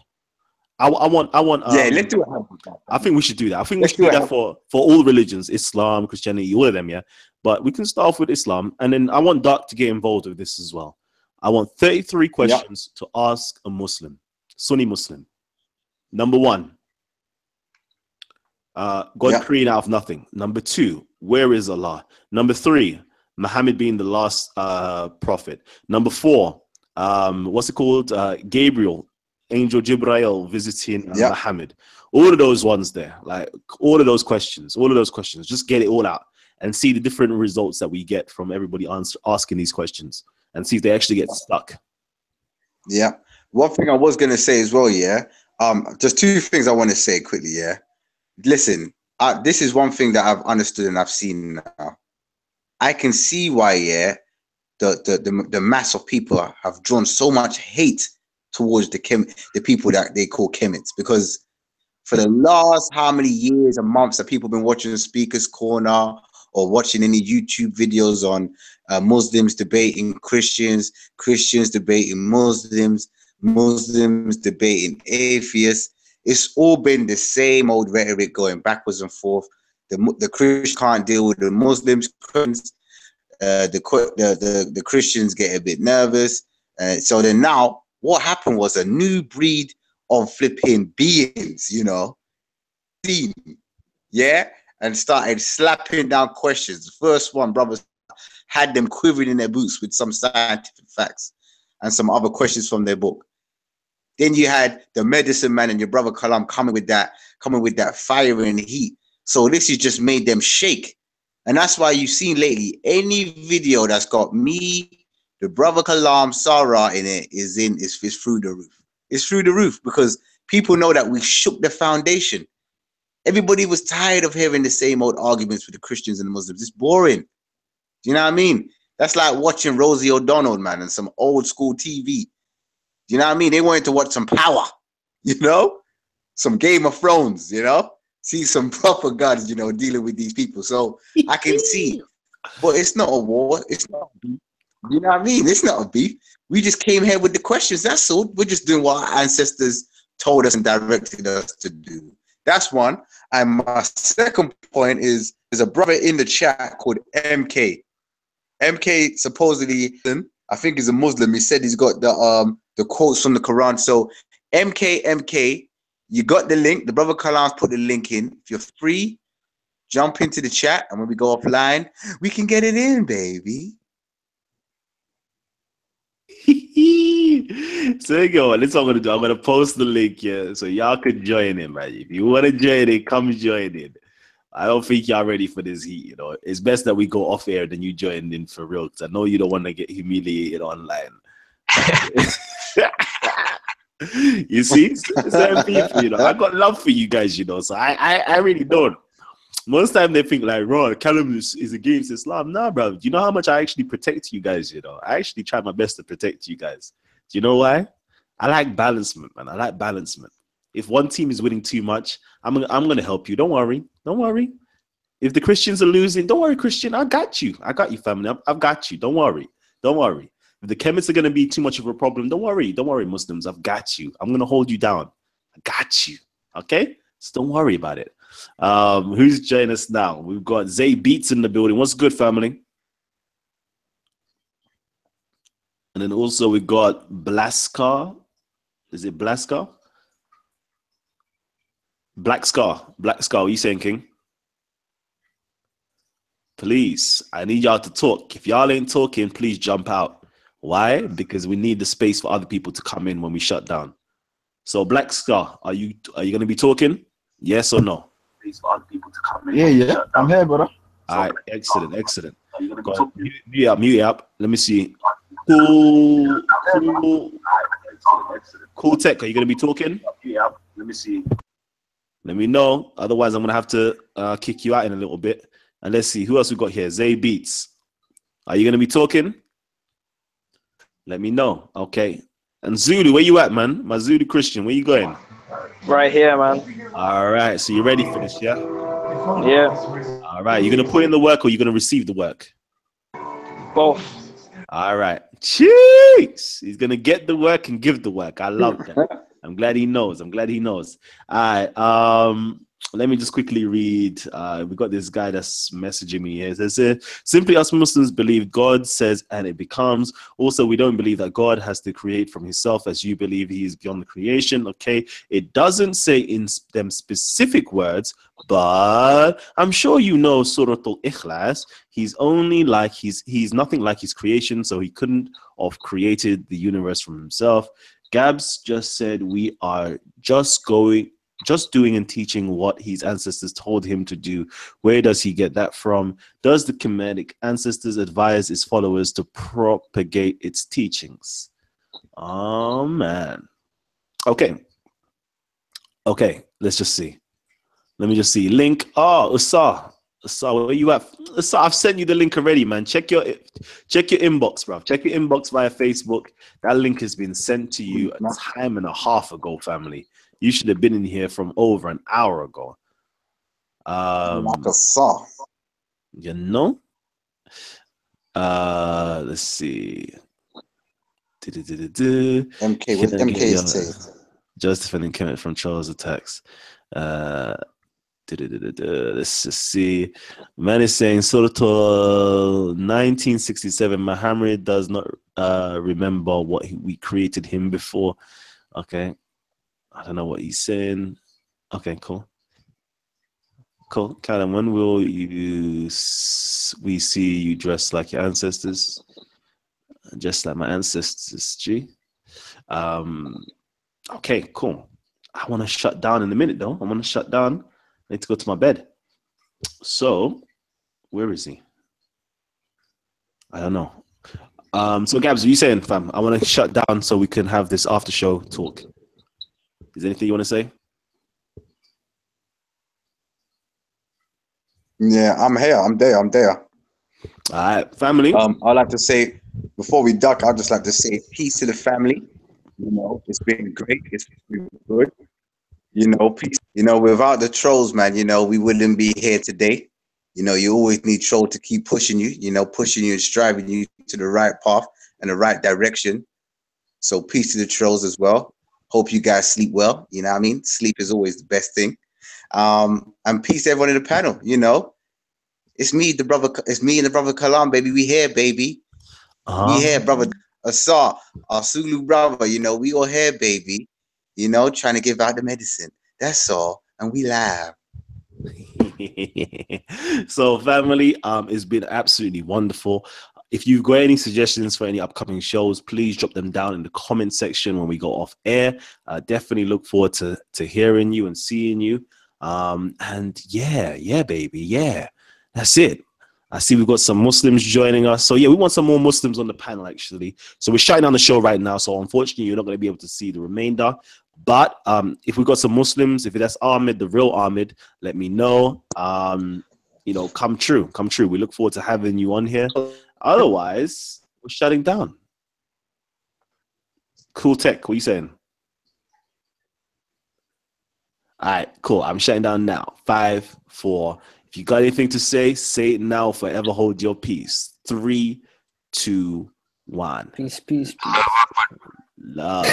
I want. Let's do a handbook. I think we should do that. I think we should do that for all religions, Islam, Christianity, all of them, yeah. But we can start off with Islam, and then I want Doc to get involved with this as well. I want 33 questions to ask a Muslim, Sunni Muslim. Number 1, God created out of nothing. Number 2, where is Allah? Number 3, Muhammad being the last prophet. Number 4, what's it called? Gabriel, Angel Jibrail visiting Muhammad. All of those ones there, all of those questions, just get it all out and see the different results that we get from everybody asking these questions and see if they actually get stuck. Yeah. One thing I was going to say as well, just 2 things I want to say quickly, Listen, this is one thing that I've understood and I've seen now. I can see why, the mass of people have drawn so much hate towards the people that they call Kemites, because for the last how many years and months have people been watching the Speaker's Corner or watching any YouTube videos on Muslims debating Christians, Christians debating Muslims, Muslims debating atheists. It's all been the same old rhetoric going backwards and forth. The Christians can't deal with the Muslims. The Christians get a bit nervous. So then now what happened was a new breed of flipping beings, and started slapping down questions. The first one, brothers, had them quivering in their boots with some scientific facts and some other questions from their book. Then you had the medicine man and your brother Kalam coming with that fire and heat. So this has just made them shake. And that's why you've seen lately any video that's got me, the brother Kalam, Sarah in it is through the roof. It's through the roof because people know that we shook the foundation. Everybody was tired of hearing the same old arguments with the Christians and the Muslims. It's boring. Do you know what I mean? That's like watching Rosie O'Donnell, man, and some old school TV. Do you know what I mean? They wanted to watch some power, you know? Some Game of Thrones, you know? See some proper gods, you know, dealing with these people. So I can see, but it's not a war. It's not a beef. You know what I mean? It's not a beef. We just came here with the questions. That's all. We're just doing what our ancestors told us and directed us to do. That's one. And my second point is there's a brother in the chat called MK. MK supposedly, I think he's a Muslim. He said he's got the quotes from the Quran. So MK, you got the link. The brother Kalam's put the link in. If you're free, jump into the chat, and when we go offline, we can get it in, baby. So you go. This is what I'm gonna do. I'm gonna post the link here so y'all can join in, man. If you want to join in, come join in. I don't think y'all ready for this heat. You know, it's best that we go off air than you join in for real. Because I know you don't want to get humiliated online. You see, certain people, you know, I got love for you guys, you know. So I really don't. Most time they think like, "Ron, Kalam is against Islam." Nah, bro. Do you know how much I actually protect you guys? You know, I actually try my best to protect you guys. Do you know why? I like balancement, man. I like balancement. If one team is winning too much, I'm gonna help you. Don't worry. Don't worry. If the Christians are losing, don't worry, Christian. I got you. I got you, family. I've got you. Don't worry. Don't worry. If the chemists are gonna be too much of a problem, don't worry. Don't worry, Muslims. I've got you. I'm gonna hold you down. I got you. Okay? So don't worry about it. Who's joining us now? We've got Zay Beats in the building. What's good, family? And then also we got Blaskar. Is it Blaskar? Black Scar. What are you saying, King? Please, I need y'all to talk. If y'all ain't talking, please jump out. Why? Because we need the space for other people to come in when we shut down. So, Black Scar, are you going to be talking? Yes or no? Space for other people to come in. Yeah. I'm here, brother. All right, excellent. Go on. Mute up. Let me see. Cool Tech, are you going to be talking? Yeah. Let me see. Let me know. Otherwise, I'm going to have to kick you out in a little bit. And let's see. Who else we got here? Zay Beats. Are you going to be talking? Let me know. Okay. And Zulu, where you at, man? My Zulu Christian, where you going? Right here, man. All right. So you ready for this, yeah? Yeah. All right. You're going to put in the work or you're going to receive the work? Both. All right. Jeez. He's going to get the work and give the work. I love that. I'm glad he knows. All right. Let me just quickly read. We got this guy that's messaging me here. It says, simply us Muslims believe God says and it becomes. Also, we don't believe that God has to create from himself as you believe he is beyond the creation. Okay. It doesn't say in them specific words, but I'm sure you know Surah Al-Ikhlas. He's nothing like his creation, so he couldn't have created the universe from himself. Gabs just said we are just doing and teaching what his ancestors told him to do. Where does he get that from? Does the Kemetic ancestors advise his followers to propagate its teachings? Oh, man. Okay. Let's just see. Let me just see. Link. Oh, Usar, where you at? Usar, I've sent you the link already, man. Check your inbox, bro. Check your inbox via Facebook. That link has been sent to you a time and a half ago, family. You should have been in here from over an hour ago. Like a saw. You know? Let's see. MK, what MK is saying? Just defending Kemet from Charles' attacks. Let's just see. Man is saying Surah 1967. Muhammad does not remember what we created him before. Okay. I don't know what he's saying. Okay, cool. Kalam, when will we see you dressed like your ancestors? Just like my ancestors, G. Okay, cool. I want to shut down in a minute, though. I want to shut down. I need to go to my bed. So, Where is he? I don't know. So Gabs, what are you saying, fam? I want to shut down so we can have this after show talk. Is there anything you want to say? Yeah, I'm here. I'm there. All right, family. I'd like to say before we duck, I'd just like to say peace to the family. You know, it's been great. It's been good. You know, peace. You know, without the trolls, man, you know, we wouldn't be here today. You know, you always need trolls to keep pushing you. You know, pushing you and striving you to the right path and the right direction. So peace to the trolls as well. Hope you guys sleep well. You know what I mean? Sleep is always the best thing. And peace to everyone in the panel. You know, it's me, the brother. It's me and the brother Kalam, baby. We here, baby. We here, brother. Asar, our Sulu brother. You know, we all here, baby. You know, trying to give out the medicine. That's all. And we live. So, family, it's been absolutely wonderful. If you've got any suggestions for any upcoming shows, please drop them down in the comment section when we go off air. Definitely look forward to hearing you and seeing you. And yeah, baby, yeah, that's it. I see we've got some Muslims joining us. So yeah, we want some more Muslims on the panel, actually. So we're shutting down the show right now. So unfortunately, you're not going to be able to see the remainder. But if we've got some Muslims, if that's Ahmed, the real Ahmed, let me know. You know, come true. We look forward to having you on here. Otherwise, we're shutting down. Cool Tech, what are you saying? All right, cool. I'm shutting down now. 5, 4. If you got anything to say it now. Forever hold your peace. 3, 2, 1. Peace. Love.